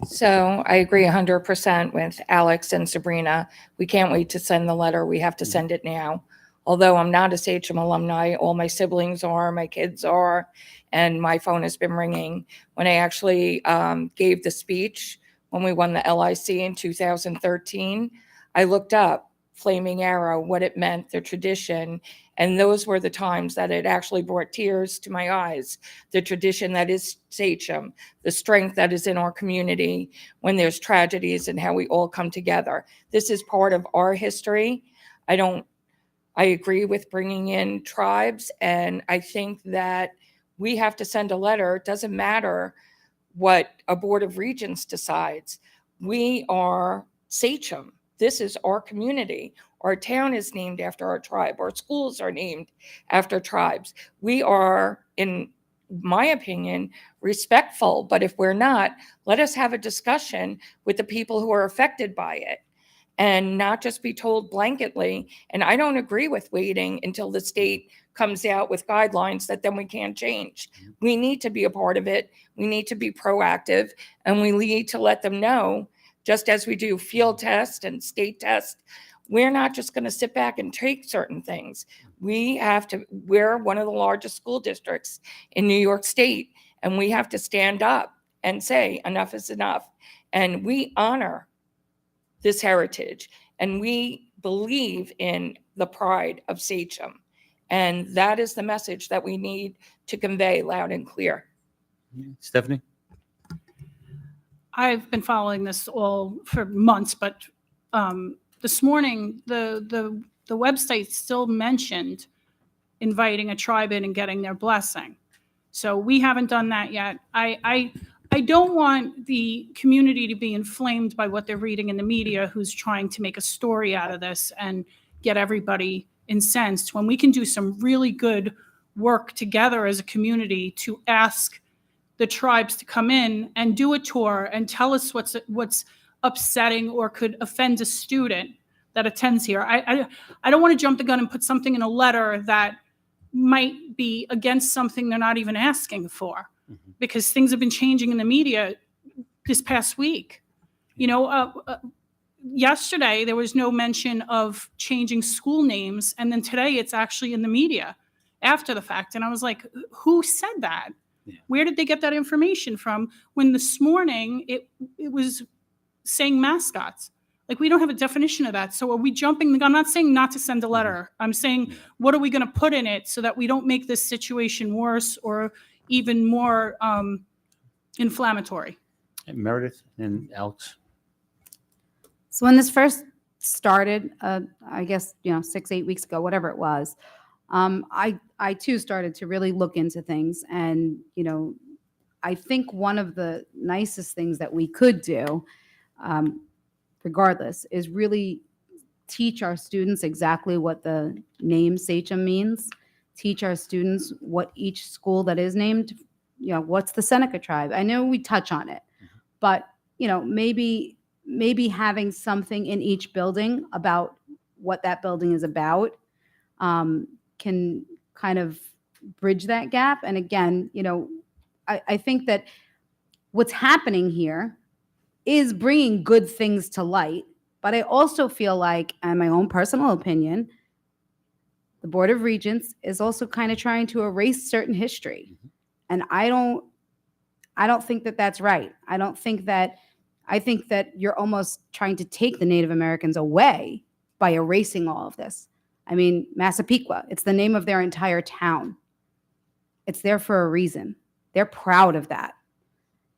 So I agree 100% with Alex and Sabrina. We can't wait to send the letter. We have to send it now. Although I'm not a Sachem alumni, all my siblings are, my kids are, and my phone has been ringing. When I actually gave the speech when we won the LIC in 2013, I looked up Flaming Arrow, what it meant, the tradition, and those were the times that it actually brought tears to my eyes. The tradition that is Sachem, the strength that is in our community when there's tragedies and how we all come together. This is part of our history. I agree with bringing in tribes, and I think that we have to send a letter. It doesn't matter what a Board of Regents decides. We are Sachem. This is our community. Our town is named after our tribe. Our schools are named after tribes. We my opinion, respectful. But if we're not, let us have a discussion with the people who are affected by it and not just be told blanketly. And I don't agree with waiting until the state comes out with guidelines that then we can't change. We need to be a part of it. We need to be proactive, and we need to let them know, just as we do field tests and state tests, we're not just going to sit back and take certain things. We're one of the largest school districts in New York State, and we have to stand up and say enough is enough. And we honor this heritage, and we believe in the pride of Sachem. And that is the message that we need to convey loud and clear. Stephanie? I've been following this all for months, but this morning, the website still mentioned inviting a tribe in and getting their blessing. So we haven't done that yet. I don't want the community to be inflamed by what they're reading in the media, who's trying to make a story out of this and get everybody incensed, when we can do some really good work together as a community to ask the tribes to come in and do a tour and tell us what's upsetting or could offend a student that attends here. I don't want to jump the gun and put something in a letter that might be against something they're not even asking for, because things have been changing in the media this past week. You know, yesterday there was no mention of changing school names, and then today it's actually in the media after the fact. And I was like, who said that? Yeah. Where did they get that information from when this morning it was saying mascots? Like, we don't have a definition of that. So are we jumping the gun? I'm not saying not to send a letter. I'm saying, what are we going to put in it so that we don't make this situation worse or even more inflammatory? Meredith and Alex. So when this first started, I guess, 6-8 weeks ago, whatever it was, I too started to really look into things. And, I think one of the nicest things that we could do, regardless, is really teach our students exactly what the name Sachem means, teach our students what each school that is named, what's the Seneca tribe. I know we touch on it, but, maybe having something in each building about what that building is about can kind of bridge that gap. And again, I think that what's happening here is bringing good things to light. But I also feel like, and my own personal opinion, the Board of Regents is also kind of trying to erase certain history. And I don't think that that's right. I think that you're almost trying to take the Native Americans away by erasing all of this. I mean, Massapequa, it's the name of their entire town. It's there for a reason. They're proud of that.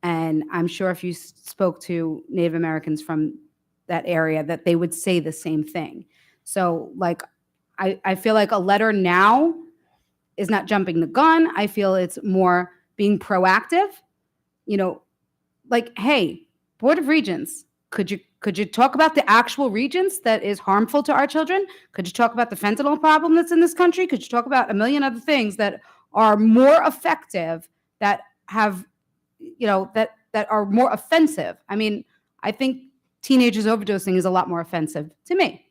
And I'm sure if you spoke to Native Americans from that area, that they would say the same thing. So, like, I feel like a letter now is not jumping the gun. I feel it's more being proactive. Like, hey, Board of Regents, could you talk about the actual regents that is harmful to our children? Could you talk about the fentanyl problem that's in this country? Could you talk about a million other things that are more effective, that have, that are more offensive? I mean, I think teenagers overdosing is a lot more offensive to me.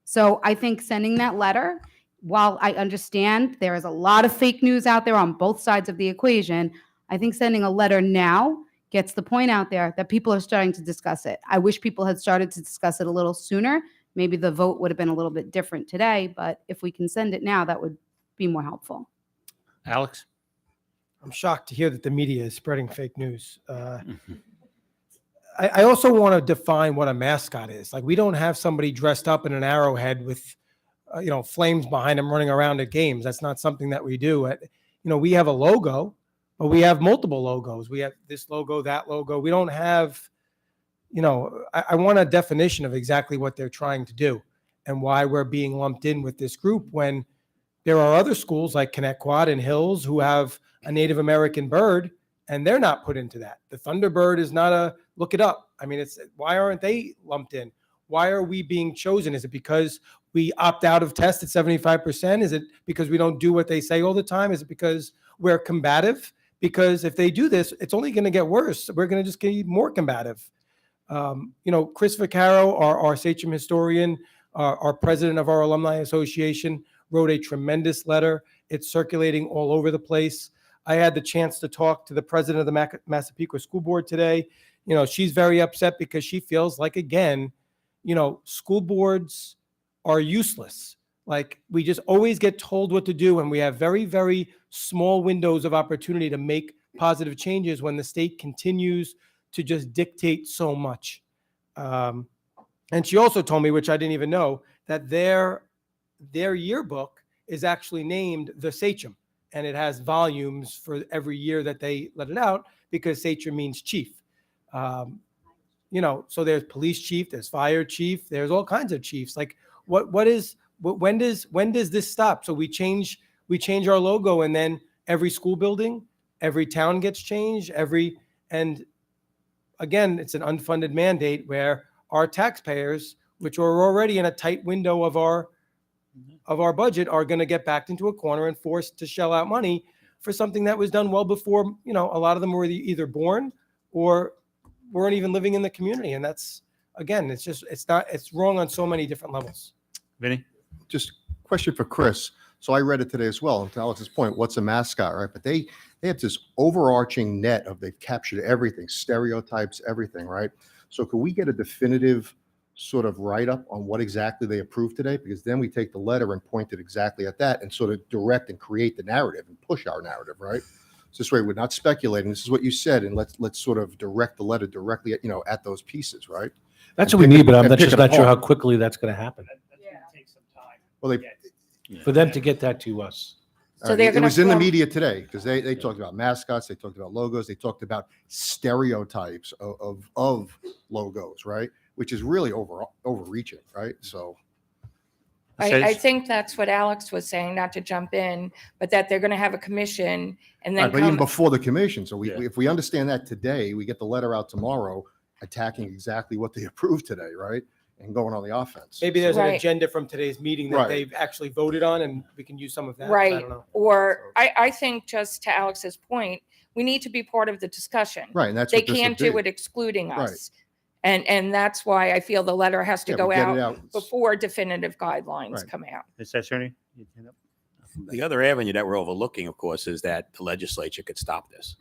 So I think sending that letter, while I understand there is a lot of fake news out there on both sides of the equation, I think sending a letter now gets the point out there that people are starting to discuss it. I wish people had started to discuss it a little sooner. Maybe the vote would have been a little bit different today, but if we can send it now, that would be more helpful. Alex? I'm shocked to hear that the media is spreading fake news. I also want to define what a mascot is. Like, we don't have somebody dressed up in an arrowhead with, flames behind them running around at games. That's not something that we do. We have a logo, but we have multiple logos. We have this logo, that logo. We don't have, I want a definition of exactly what they're trying to do and why we're being lumped in with this group when there are other schools like Connecticut and Hills who have a Native American bird, and they're not put into that. The Thunderbird is not a, look it up. I mean, why aren't they lumped in? Why are we being chosen? Is it because we opt out of tests at 75%? Is it because we don't do what they say all the time? Is it because we're combative? Because if they do this, it's only going to get worse. We're going to just get even more combative. Chris Vaccaro, our Sachem historian, our president of our Alumni Association, wrote a tremendous letter. It's circulating all over the place. I had the chance to talk to the president of the Massapequa School Board today. She's very upset because she feels like, again, school boards are useless. Like, we just always get told what to do, and we have very, very small windows of opportunity to make positive changes when the state continues to just dictate so much. And she also told me, which I didn't even know, that their yearbook is actually named the Sachem, and it has volumes for every year that they let it out, because Sachem means chief. So there's police chief, there's fire chief, there's all kinds of chiefs. Like, when does this stop? So we change our logo, and then every school building, every town gets changed, and again, it's an unfunded mandate where our taxpayers, which are already in a tight window of our budget, are going to get backed into a corner and forced to shell out money for something that was done well before, a lot of them were either born or weren't even living in the community. And that's, again, it's wrong on so many different levels. Vinny? Just question for Chris. So I read it today as well. And to Alex's point, what's a mascot, right? But they have this overarching net of, they've captured everything, stereotypes, everything, right? So could we get a definitive sort of write-up on what exactly they approved today? Because then we take the letter and point it exactly at that and sort of direct and create the narrative and push our narrative, right? So this way we're not speculating. This is what you said, and let's sort of direct the letter directly at those pieces, right? That's And what we pick need, it- but I'm and not pick just it not sure how apart. quickly that's going to happen. Well, For them to get that to us. So they're it gonna was in the form- media today because they talked about mascots, they talked about logos, they talked about stereotypes of logos, right? Which is really overreaching, right? So I think that's what Alex was saying, not to jump in, but that they're going to have a commission and then Right, but even come. before the commission, so if we understand that today, we get the letter out tomorrow attacking exactly what they approved today, right? And going on the offense. Maybe there's an Right. agenda from today's meeting that Right. they've actually voted on, and we can use some of that. I Right. don't know. Or I think, just to Alex's point, we need to be part of the discussion. Right, and that's They what this would can't do be. it excluding Right. us. And that's why I feel the letter has to Yeah, go but get it out out. before definitive guidelines Right. come out. Mr. Attorney? The other avenue that we're overlooking, of course, is that the legislature could stop this.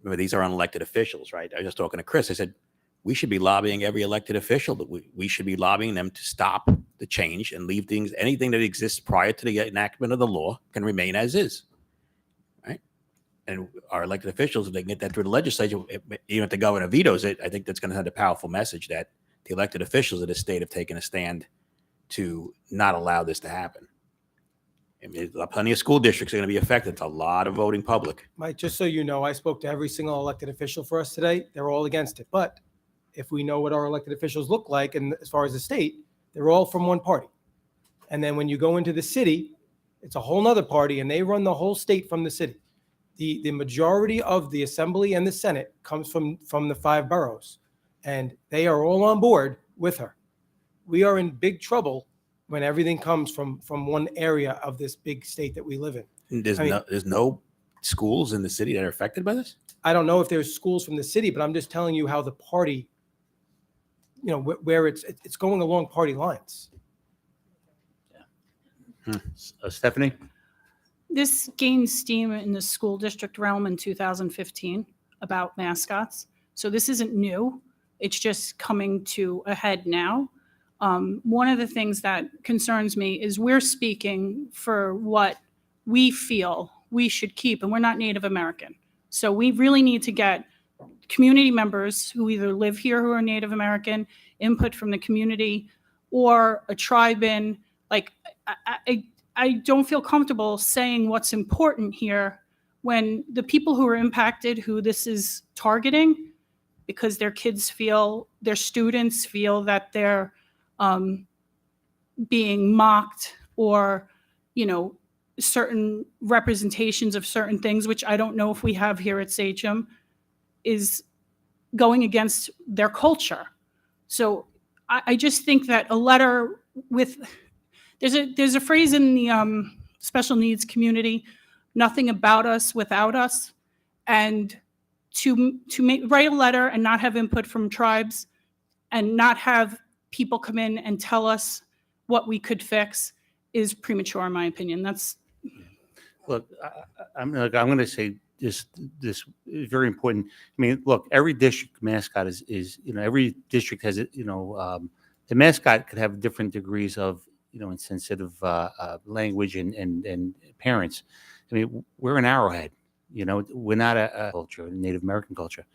Remember, these are unelected officials, right? I was just talking to Chris. I said, we should be lobbying every elected official, that we should be lobbying them to stop the change and leave anything that exists prior to the enactment of the law can remain as is, right? And our elected officials, if they can get that through the legislature, even if the governor vetoes it, I think that's going to send a powerful message that the elected officials of the state have taken a stand to not allow this to happen. I mean, plenty of school districts are going to be affected. It's a lot of voting public. Mike, just so you know, I spoke to every single elected official for us today. They're all against it. But if we know what our elected officials look like, and as far as the state, they're all from one party. And then when you go into the city, it's a whole nother party, and they run the whole state from the city. The majority of the Assembly and the Senate comes from the 5 boroughs, and they are all on board with her. We are in big trouble when everything comes from one area of this big state that we live in. There's no schools in the city that are affected by this? I don't know if there's schools from the city, but I'm just telling you how the party, where it's going along party lines. Stephanie? This gained steam in the school district realm in 2015 about mascots. So this isn't new. It's just coming to a head now. One of the things that concerns me is we're speaking for what we feel we should keep, and we're not Native American. So we really need to get community members who either live here who are Native American, input from the community, or a tribe in. Like, I don't feel comfortable saying what's important here when the people who are impacted, who this is targeting, because their kids feel, their students feel that they're being mocked, or, certain representations of certain things, which I don't know if we have here at Sachem, is going against their culture. So I just think that a letter with, there's a phrase in the special needs community, nothing about us without us. And to write a letter and not have input from tribes and not have people come in and tell us what we could fix is premature, in my opinion. That's, Look, I'm going to say this is very important. I mean, look, every district mascot is every district has it. The mascot could have different degrees of insensitive language and parents. I mean, we're an Arrowhead. We're not a culture, a Native American culture.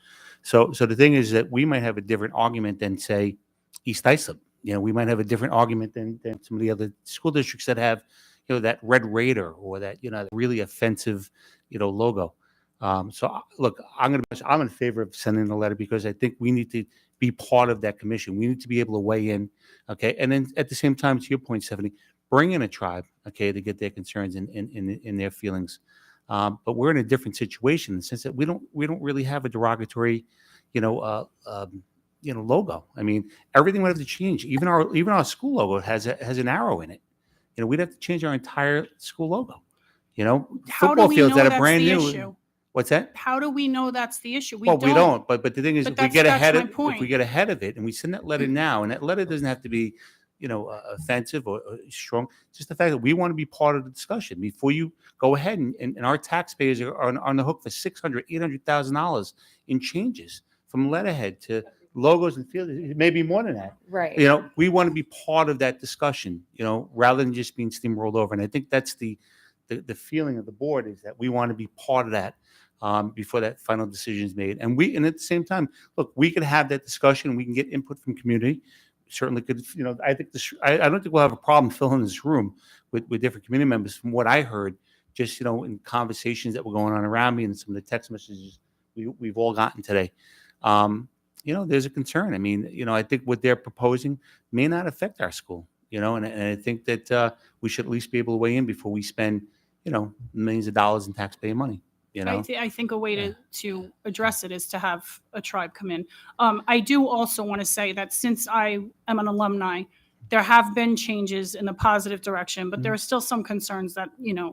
So the thing is that we might have a different argument than say East Islip. We might have a different argument than some of the other school districts that have that Red Raider or that really offensive logo. So look, I'm in favor of sending a letter because I think we need to be part of that commission. We need to be able to weigh in, okay? And then at the same time, to your point, Stephanie, bring in a tribe, okay, to get their concerns in their feelings. But we're in a different situation in the sense that we don't really have a derogatory, logo. I mean, everything would have to change. Even our school logo has an arrow in it. We'd have to change our entire school logo. how do Football we fields know that are that's brand the new. issue? What's that? How do we know that's the issue? We don't. But the thing is, But if we that's- get that's ahead my of point. it and we send that letter now, and that letter doesn't have to be, offensive or strong. Just the fact that we want to be part of the discussion before you go ahead and our taxpayers are on the hook for $600,000, $800,000 in changes from letterhead to logos and fields. It may be more than that. Right. We want to be part of that discussion, rather than just being steamrolled over. And I think that's the feeling of the board is that we want to be part of that before that final decision is made. And at the same time, look, we could have that discussion. We can get input from community. Certainly could, I think I don't think we'll have a problem filling this room with different community members. From what I heard, just in conversations that were going on around me and some of the text messages we've all gotten today. There's a concern. I mean, I think what they're proposing may not affect our school, and I think that we should at least be able to weigh in before we spend, millions of dollars in taxpayer money, I think a way to address it is to have a tribe come in. I do also want to say that since I am an alumni, there have been changes in the positive direction, but there are still some concerns that,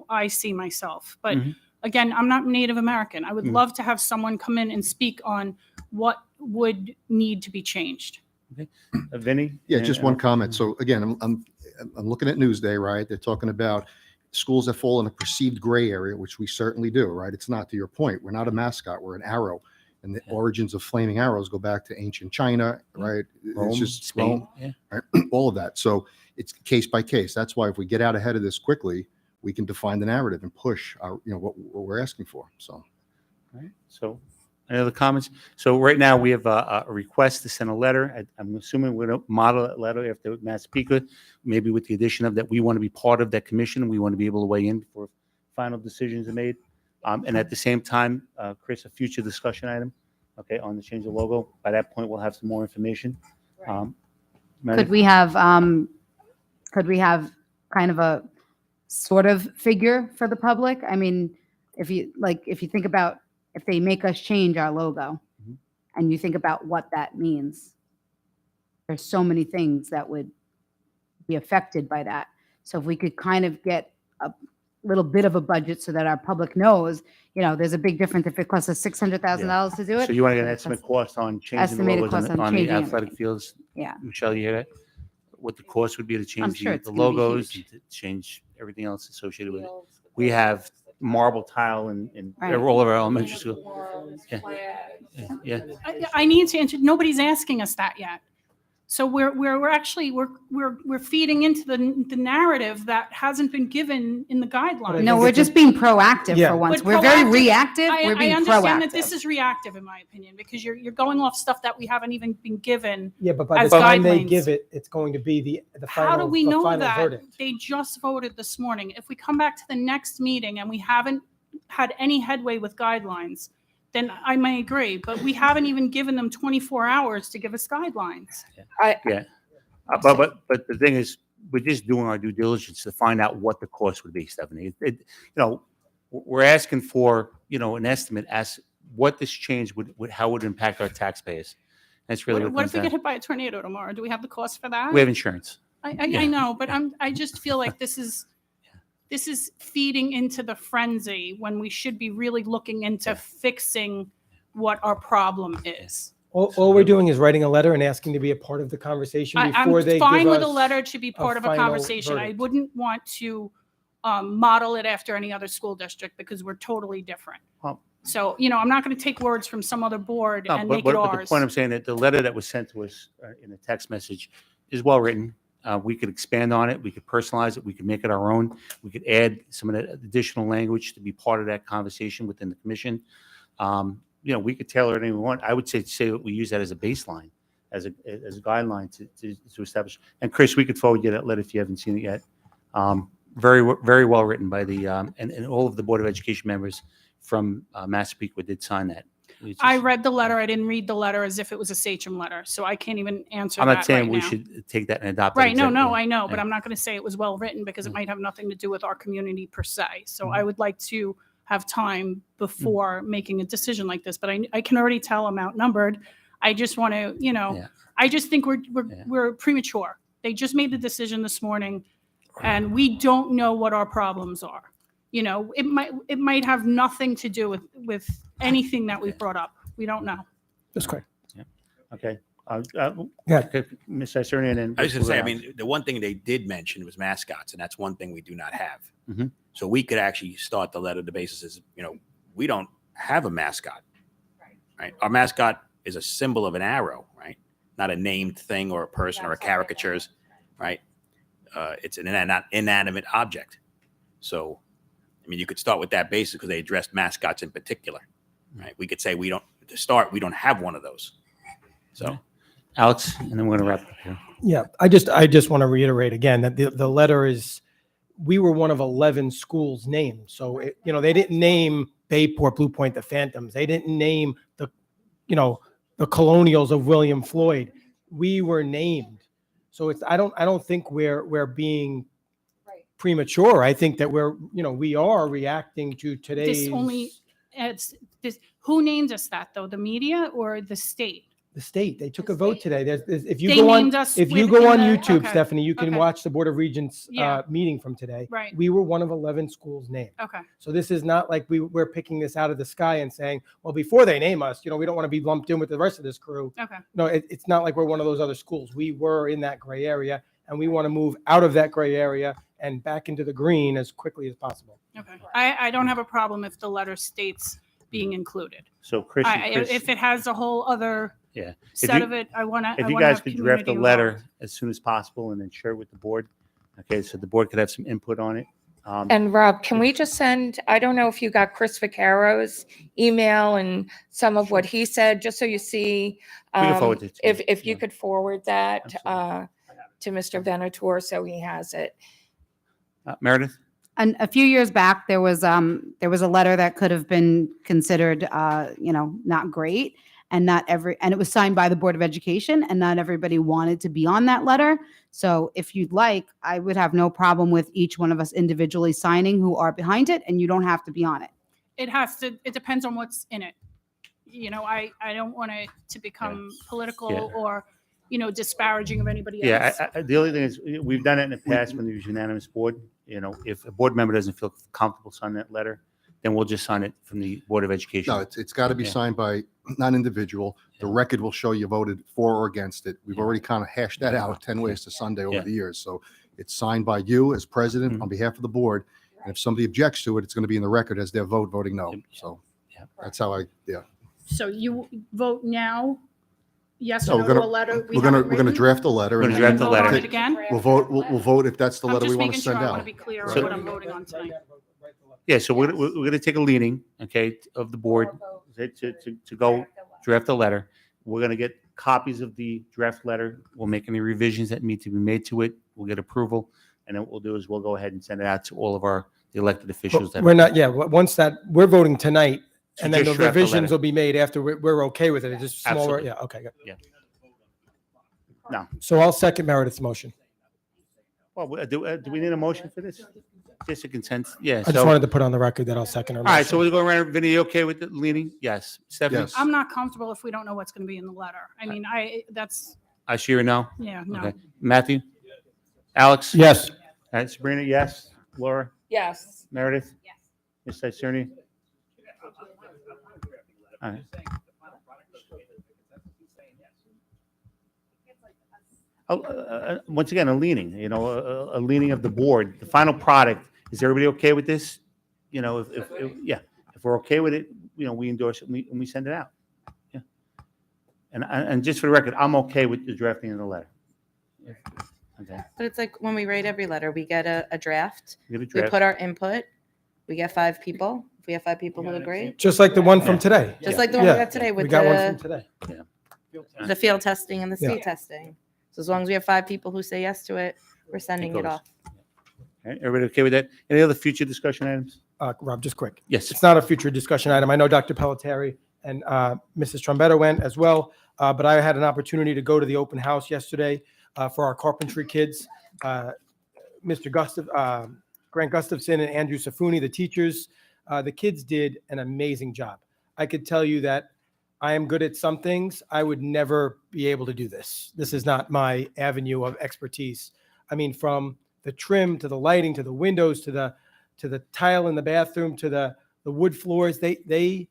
I see myself. But again, I'm not Native American. I would love to have someone come in and speak on what would need to be changed. Okay. Vinny? Yeah, just one comment. So again, I'm looking at Newsday, right? They're talking about schools that fall in a perceived gray area, which we certainly do, right? It's not, to your point, we're not a mascot, we're an arrow. And the origins of flaming arrows go back to ancient China, right? Rome, It's just Spain, Rome, right? All of that. So it's case by case. That's why if we get out ahead of this quickly, we can define the narrative and push our, what we're asking for. So. All right. So any other comments? So right now we have a request to send a letter. I'm assuming we're going to model that letter after Massapequa, maybe with the addition of that we want to be part of that commission and we want to be able to weigh in before final decisions are made. And at the same time, Chris, a future discussion item, okay, on the change of logo. By that point, we'll have some more information. Could we have kind of a sort of figure for the public? I mean, if you think about if they make us change our logo and you think about what that means, there's so many things that would be affected by that. So if we could kind of get a little bit of a budget so that our public knows, there's a big difference if it costs us $600,000 to do it. So you want to get an estimate cost on changing the Estimated logos cost on on the changing it. athletic fields? Yeah. Michelle, you hear that? What the cost would be to I'm change sure the it's gonna be logos, huge. and to change everything else associated with it? We have marble tile in Right. all of our elementary school. Yeah. I need to answer, nobody's asking us that yet. So we're actually feeding into the narrative that hasn't been given in the guidelines. No, we're just being proactive Yeah. for once. But We're very proactive- reactive. We're I being understand proactive. that this is reactive, in my opinion, because you're going off stuff that we haven't even been given. Yeah, but by as the time they guidelines. give it, it's going to be the final, How do we the know final that? verdict. They just voted this morning. If we come back to the next meeting and we haven't had any headway with guidelines, then I may agree, but we haven't even given them 24 hours to give us guidelines. Yeah. But the thing is, we're just doing our due diligence to find out what the cost would be, Stephanie. We're asking for, an estimate as what this change would how it would impact our taxpayers. That's really What what if we get hit by a tornado tomorrow? Do we have the cost for that? we have insurance. I know, but I just feel like this is feeding into the frenzy when we should be really looking into fixing what our problem is. All we're doing is writing a letter and asking to be a part of the conversation before they I'm give fine with a us letter to be part of a final conversation. I verdict. wouldn't want to model it after any other school district because we're totally different. Well- So, I'm not going to take words from some other board No, and but, make but it the ours. point I'm saying that the letter that was sent to us in a text message is well written. We could expand on it. We could personalize it. We could make it our own. We could add some of the additional language to be part of that conversation within the commission. We could tailor it any we want. I would say that we use that as a baseline, as a guideline to establish. And Chris, we could forward you that letter if you haven't seen it yet. Very well written by the and all of the Board of Education members from Massapequa did sign that. It's I just- read the letter. I didn't read the letter as if it was a Sachem letter, so I can't even answer I'm that not saying right we now. should take that and adopt it. Right, no, exactly. I know, but Yeah. I'm not going to say it was well written because it might have nothing to do with our community per se. So I Mhm. would like to have time before making a decision like this, but I can already tell I'm outnumbered. I just want to, Yeah. I just think we're premature. They just made the decision this morning, and we don't know what our problems are. It might have nothing to do with anything that we brought up. We don't know. That's correct. Okay. Yeah. Okay, Ms. Isern, and then. I was going to say, I we'll go mean, the one thing they did mention was mascots, and that's one thing we do not have. Mhm. So we could actually start the letter. The basis is, we don't have a mascot, right? Our mascot is a symbol of an arrow, right? Not a named thing or a person or a caricatures, right? It's an inanimate object. So, I mean, you could start with that basis because they addressed mascots in particular, right? We could say we don't have one of those. So. Alex, and then we're going to wrap up here. Yeah, I just want to reiterate again that the letter is, we were one of 11 schools named. So, they didn't name Bayport, Blue Point, the Phantoms. They didn't name the Colonials of William Floyd. We were named. So I don't think we're being premature. I think that we are reacting to today's. Who named us that though? The media or the state? The state. They took a vote today. If you They go on, named us if you within go on the- YouTube, okay, Stephanie, you can okay. watch the Board of Regents Yeah. meeting from today. Right. We were one of 11 schools named. Okay. So this is not like we're picking this out of the sky and saying, well, before they name us, we don't want to be lumped in with the rest of this crew. Okay. No, it's not like we're one of those other schools. We were in that gray area, and we want to move out of that gray area and back into the green as quickly as possible. Okay. I don't have a problem if the letter states being included. So Chris, If it has a whole other yeah. set of it, I want to. If you guys could draft a letter as soon as possible and then share it with the board. Okay, so the board could have some input on it. And Rob, can we just send, I don't know if you got Chris Vaccaro's email and some of what he said, just so you see. We can forward it to If you could forward that to Mr. Venator, so he has it. Meredith? And a few years back, there was a letter that could have been considered, not great, and and it was signed by the Board of Education, and not everybody wanted to be on that letter. So if you'd like, I would have no problem with each one of us individually signing who are behind it, and you don't have to be on it. It depends on what's in it. I don't want it to become political Yeah. or, disparaging of anybody else. Yeah, the only thing is, we've done it in the past when there was unanimous board. If a board member doesn't feel comfortable signing that letter, then we'll just sign it from the Board of Education. No, it's got to be Yeah. signed by not individual. The record will show you voted for or against it. We've already kind of hashed that out 10 ways to Sunday over Yeah. the years. So it's signed by you as president on behalf of the board. And if somebody objects to it, it's going to be in the record as their vote voting no. So that's how So you vote now, yes No, or we're no to gonna- a letter? we're gonna draft a letter. We're and gonna then draft a letter. Vote on it again? We'll vote if that's the I'm letter we just want to making sure send I want out. to be clear on So- what I'm voting on tonight. Yeah, so we're going to take a meeting, okay, of the board to go draft a letter. We're going to get copies of the draft letter. We'll make any revisions that need to be made to it. We'll get approval. And then what we'll do is we'll go ahead and send it out to all of the elected officials. that We're not, once that, we're voting tonight, So and then the just draft a revisions letter. will be made after we're okay with it. It's just smaller, Absolutely. yeah, okay, good. Yeah. No. So I'll second Meredith's motion. Well, do we need a motion for this? Just a consent? Yeah. I just wanted to put on the record that I'll second her All right, motion. so we're going around. Vinny, you okay with the leaning? Yes. Stephanie? Yes. I'm not comfortable if we don't know what's going to be in the letter. I mean, that's, I see you now. yeah, no. Okay. Matthew? Alex? Yes. Sabrina, yes. Laura? Yes. Meredith? Ms. Cerny? All right. Once again, a leaning, a leaning of the board. The final product, is everybody okay with this? If we're okay with it, we endorse it and we send it out. Yeah. And just for the record, I'm okay with the drafting of the letter. Okay. But it's like when we write every letter, we get a draft. We get a We draft. put our input. We get 5 people. If we have 5 people who agree. Just like the one from today. Just like the one we Yeah. got today We with got one from the, today. the field testing and the Yeah. state testing. So as long as we have 5 people who say yes to it, we're sending it goes. off. All right, everybody okay with that? Any other future discussion items? Rob, just quick. Yes. It's not a future discussion item. I know Dr. Pelletieri and Mrs. Trombetta went as well, but I had an opportunity to go to the open house yesterday for our carpentry kids. Mr. Grant Gustafson and Andrew Safuni, the teachers, the kids did an amazing job. I could tell you that I am good at some things. I would never be able to do this. This is not my avenue of expertise. I mean, from the trim to the lighting to the windows to the tile in the bathroom to the wood floors, they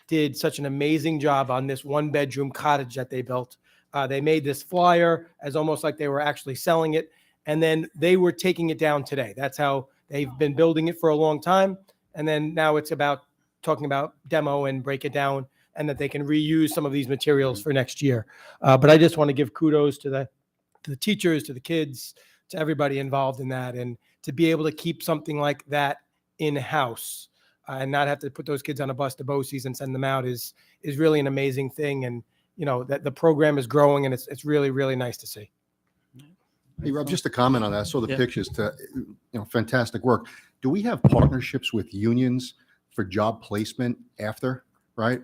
did such an amazing job on this 1-bedroom cottage that they built. They made this flyer as almost like they were actually selling it, and then they were taking it down today. That's how they've been building it for a long time, and then now it's about talking about demo and break it down, and that they can reuse some of these materials for next year. But I just want to give kudos to the teachers, to the kids, to everybody involved in that, and to be able to keep something like that in-house and not have to put those kids on a bus to BOCES and send them out is really an amazing thing. And, that the program is growing, and it's really, really nice to see. Hey, Rob, just a comment on that. I saw the Yeah. pictures fantastic work. Do we have partnerships with unions for job placement after, right?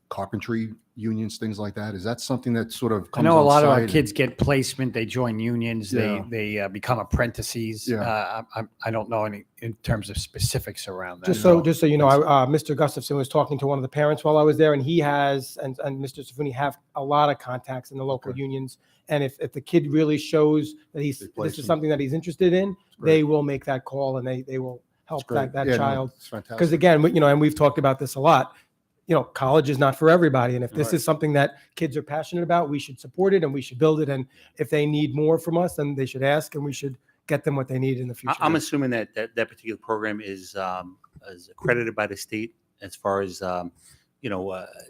Carpentry unions, things like that. Is that something that sort of I comes know a on lot of our site? kids get placement. They join unions. Yeah. They become apprentices. Yeah. I don't know any in terms of specifics around that. Just so you know, Mr. Gustafson was talking to one of the parents while I was there, and he has, and Mr. Safuni have a lot of contacts in the local unions. And if the kid really shows that this is something that he's interested in, they will make that call, and they will help great. that Yeah, no, child. it's fantastic. Because again, and we've talked about this a lot, college is not for everybody. And if this Right. is something that kids are passionate about, we should support it and we should build it. And if they need more from us, then they should ask, and we should get them what they need in the future. I'm assuming that particular program is accredited by the state as far as a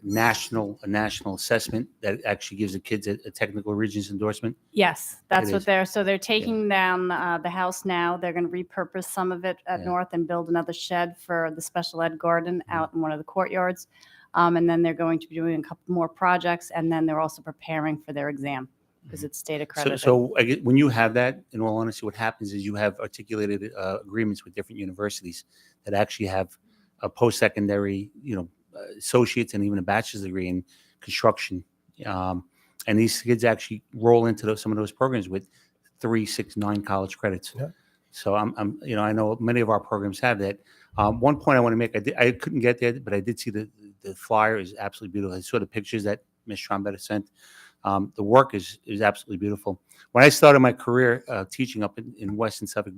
national assessment that actually gives the kids a technical regions endorsement. Yes, that's It what is. they're taking down the house now. They're going to repurpose some of it at Yeah. North and build another shed for the special ed garden Mm-hmm. out in one of the courtyards. And then they're going to be doing a couple more projects, and then they're also preparing for their exam because it's state accredited. So I get, when you have that, in all honesty, what happens is you have articulated agreements with different universities that actually have a post-secondary, associates and even a bachelor's degree in construction. And these kids actually roll into some of those programs with 3, 6, 9 college credits. Yeah. So I know many of our programs have that. One point I want to make, I couldn't get there, but I did see the flyer is absolutely beautiful. I saw the pictures that Ms. Trombetta sent. The work is absolutely beautiful. When I started my career teaching up in Western Suffolk,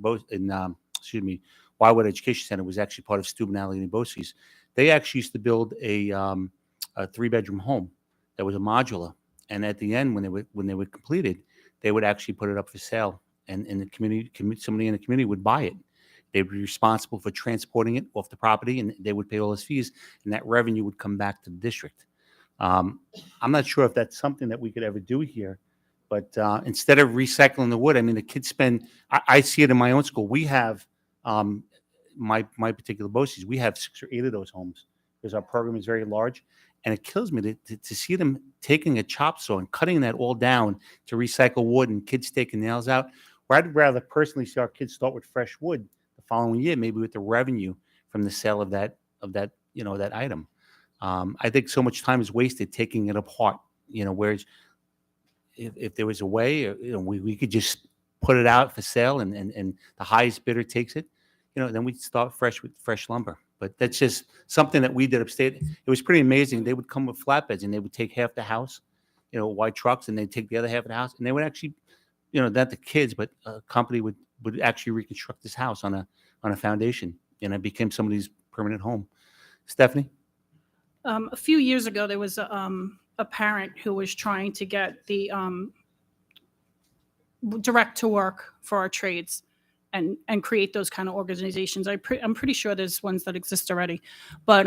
Wildwood Education Center was actually part of Steuben Allegheny BOCES. They actually used to build a 3-bedroom home that was a modular, and at the end, when they were completed, they would actually put it up for sale, and the community, somebody in the community would buy it. They would be responsible for transporting it off the property, and they would pay all those fees, and that revenue would come back to the district. I'm not sure if that's something that we could ever do here, but instead of recycling the wood, I mean, the kids spend. I see it in my own school. We have my particular BOCES. We have 6 or 8 of those homes because our program is very large, and it kills me to see them taking a chop saw and cutting that all down to recycle wood, and kids taking nails out. Where I'd rather personally see our kids start with fresh wood the following year, maybe with the revenue from the sale of that item. I think so much time is wasted taking it apart. Whereas if there was a way, we could just put it out for sale, and the highest bidder takes it. Then we'd start fresh with fresh lumber. But that's just something that we did upstate. It was pretty amazing. They would come with flatbeds, and they would take half the house, white trucks, and they'd take the other half of the house, and they would actually not the kids, but a company would actually reconstruct this house on a foundation, and it became somebody's permanent home. Stephanie? A few years ago, there was a parent who was trying to get the direct to work for our trades and create those kind of organizations. I'm pretty sure there's ones that exist already, but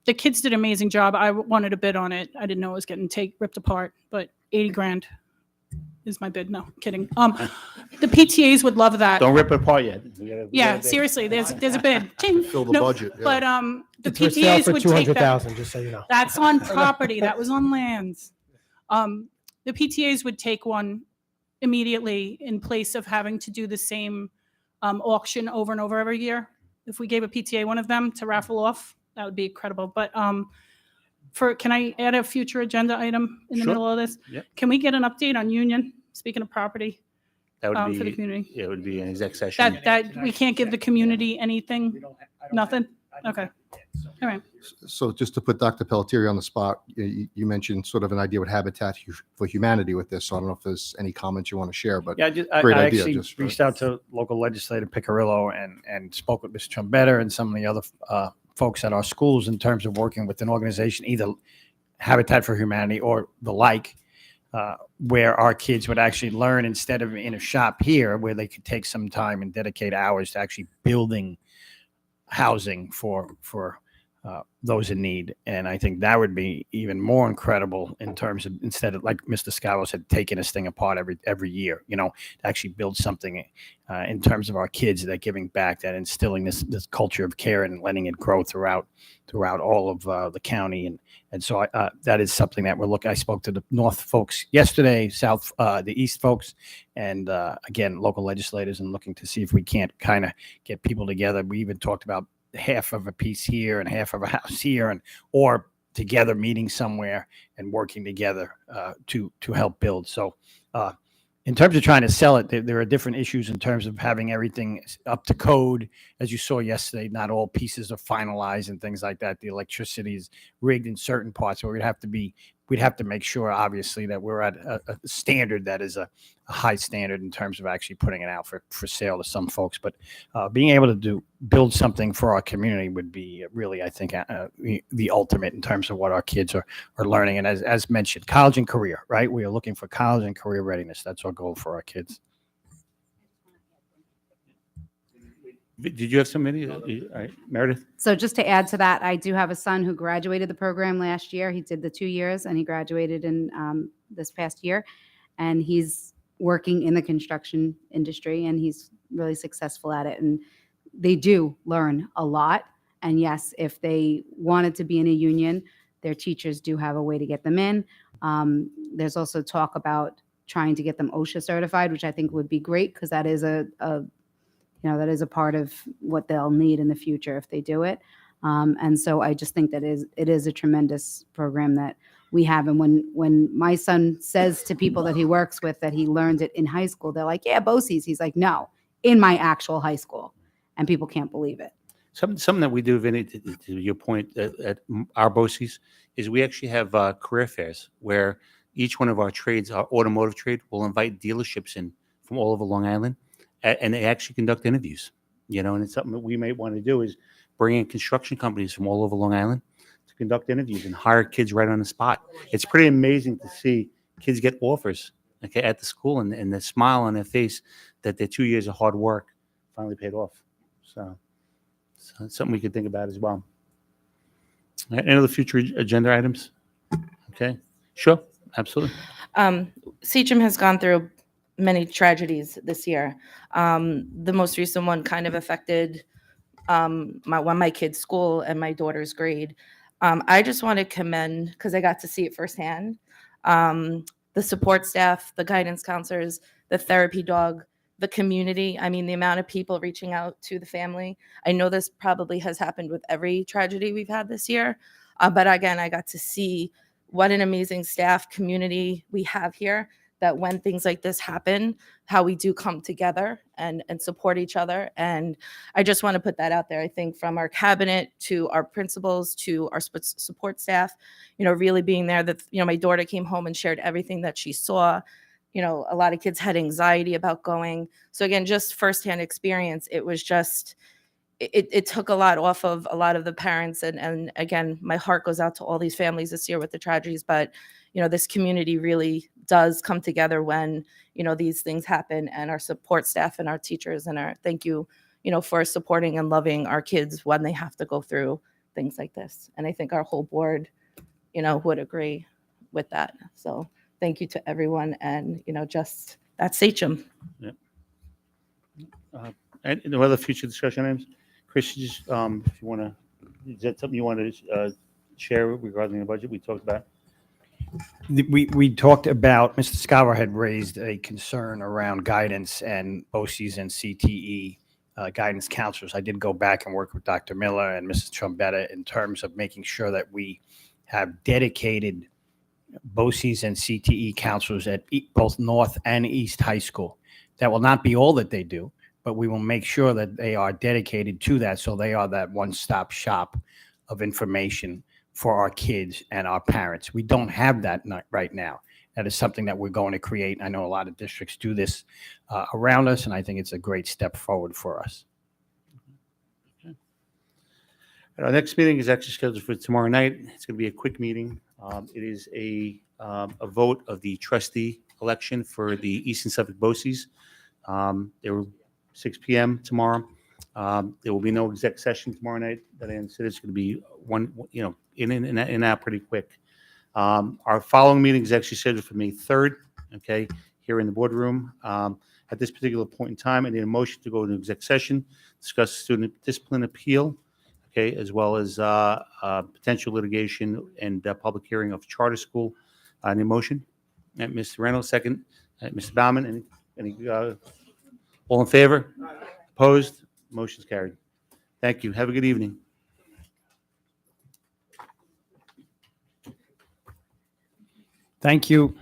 the kids did an amazing job. I wanted a bid on it. I didn't know it was getting ripped apart, but 80 grand is my bid. No, kidding. The PTAs would love that. Don't rip it apart yet. Yeah, seriously, there's a bid. Ting. Fill the No, budget, yeah. But the It's for sale PTAs for would take that. 200,000, just so you know. That's on property. That was on lands. The PTAs would take one immediately in place of having to do the same auction over and over every year. If we gave a PTA one of them to raffle off, that would be incredible. But can I add a future agenda item in the Sure. middle of this? Yep. Can we get an update on Union? Speaking of property, That would be for the community. Yeah, it would be an exec session. That we can't give the community anything. Nothing. Okay. All right. So just to put Dr. Pelletier on the spot, you mentioned sort of an idea with Habitat for Humanity with this. So I don't know if there's any comments you want to share, but Yeah, I great idea. actually Just for- reached out to local legislator Picarillo and spoke with Mr. Trombetta and some of the other folks at our schools in terms of working with an organization, either Habitat for Humanity or the like, where our kids would actually learn instead of in a shop here, where they could take some time and dedicate hours to actually building housing for those in need. And I think that would be even more incredible in terms of, instead of, like Mr. Scavo said, taking this thing apart every year, to actually build something in terms of our kids, that giving back, that instilling this culture of care and letting it grow throughout all of the county. And so that is something that we're looking. I spoke to the North folks yesterday, South, the East folks, and again, local legislators, and looking to see if we can't kind of get people together. We even talked about half of a piece here and half of a house here, or together meeting somewhere and working together to help build. So in terms of trying to sell it, there are different issues in terms of having everything up to code. As you saw yesterday, not all pieces are finalized and things like that. The electricity is rigged in certain parts, so we'd have to make sure, obviously, that we're at a standard that is a high standard in terms of actually putting it out for sale to some folks. But being able to build something for our community would be really, I think, the ultimate in terms of what our kids are learning. And as mentioned, college and career, right? We are looking for college and career readiness. That's our goal for our kids. Did you have somebody? All right, Meredith? So just to add to that, I do have a son who graduated the program last year. He did the 2 years and he graduated in this past year. And he's working in the construction industry and he's really successful at it. And they do learn a lot. And yes, if they wanted to be in a union, their teachers do have a way to get them in. There's also talk about trying to get them OSHA certified, which I think would be great because that is that is a part of what they'll need in the future if they do it. And so I just think that it is a tremendous program that we have. And when my son says to people that he works with that he learned it in high school, they're like, yeah, BOCES. He's like, no, in my actual high school. And people can't believe it. Something that we do, Vinny, to your point, at our BOCES, is we actually have career fairs where each one of our trades, our automotive trade, will invite dealerships in from all over Long Island, and they actually conduct interviews, and it's something that we may want to do, is bring in construction companies from all over Long Island to conduct interviews and hire kids right on the spot. It's pretty amazing to see kids get offers, at the school, and the smile on their face that their 2 years of hard work finally paid off. So it's something we could think about as well. Any other future agenda items? Okay, sure, absolutely. Seacham has gone through many tragedies this year. The most recent one kind of affected my kid's school and my daughter's grade. I just want to commend, because I got to see it firsthand, the support staff, the guidance counselors, the therapy dog, the community. I mean, the amount of people reaching out to the family. I know this probably has happened with every tragedy we've had this year. But again, I got to see what an amazing staff community we have here, that when things like this happen, how we do come together and support each other. And I just want to put that out there. I think from our cabinet to our principals to our support staff, really being there, that, my daughter came home and shared everything that she saw, a lot of kids had anxiety about going. So again, just firsthand experience, it was just, it took a lot off of a lot of the parents. And again, my heart goes out to all these families this year with the tragedies, but this community really does come together when, these things happen, and our support staff and our teachers and thank you, for supporting and loving our kids when they have to go through things like this. And I think our whole board, would agree with that. So thank you to everyone. And, just that's Sachem. And no other future discussion items? Chris, you just, if you want to, is that something you want to share regarding the budget we talked about? We talked about, Mr. Scour had raised a concern around guidance and BOCES and CTE guidance counselors. I did go back and work with Dr. Miller and Mrs. Trombetta in terms of making sure that we have dedicated BOCES and CTE counselors at both North and East High School. That will not be all that they do, but we will make sure that they are dedicated to that, so they are that one-stop shop of information for our kids and our parents. We don't have that right now. That is something that we're going to create. I know a lot of districts do this around us, and I think it's a great step forward for us. Our next meeting is actually scheduled for tomorrow night. It's going to be a quick meeting. It is a vote of the trustee election for the Eastern Suffolk BOCES. There were 6 p.m. tomorrow. There will be no exec session tomorrow night. That ends. It's going to be one, in and out pretty quick. Our following meeting is actually scheduled for May 3rd, okay, here in the boardroom. At this particular point in time, I need a motion to go into exec session, discuss student discipline appeal, okay, as well as potential litigation and public hearing of charter school. Any motion? Mr. Reynolds, second. Mr. Baumann, any all in favor? Opposed? Motion's carried. Thank you. Have a good evening. Thank you.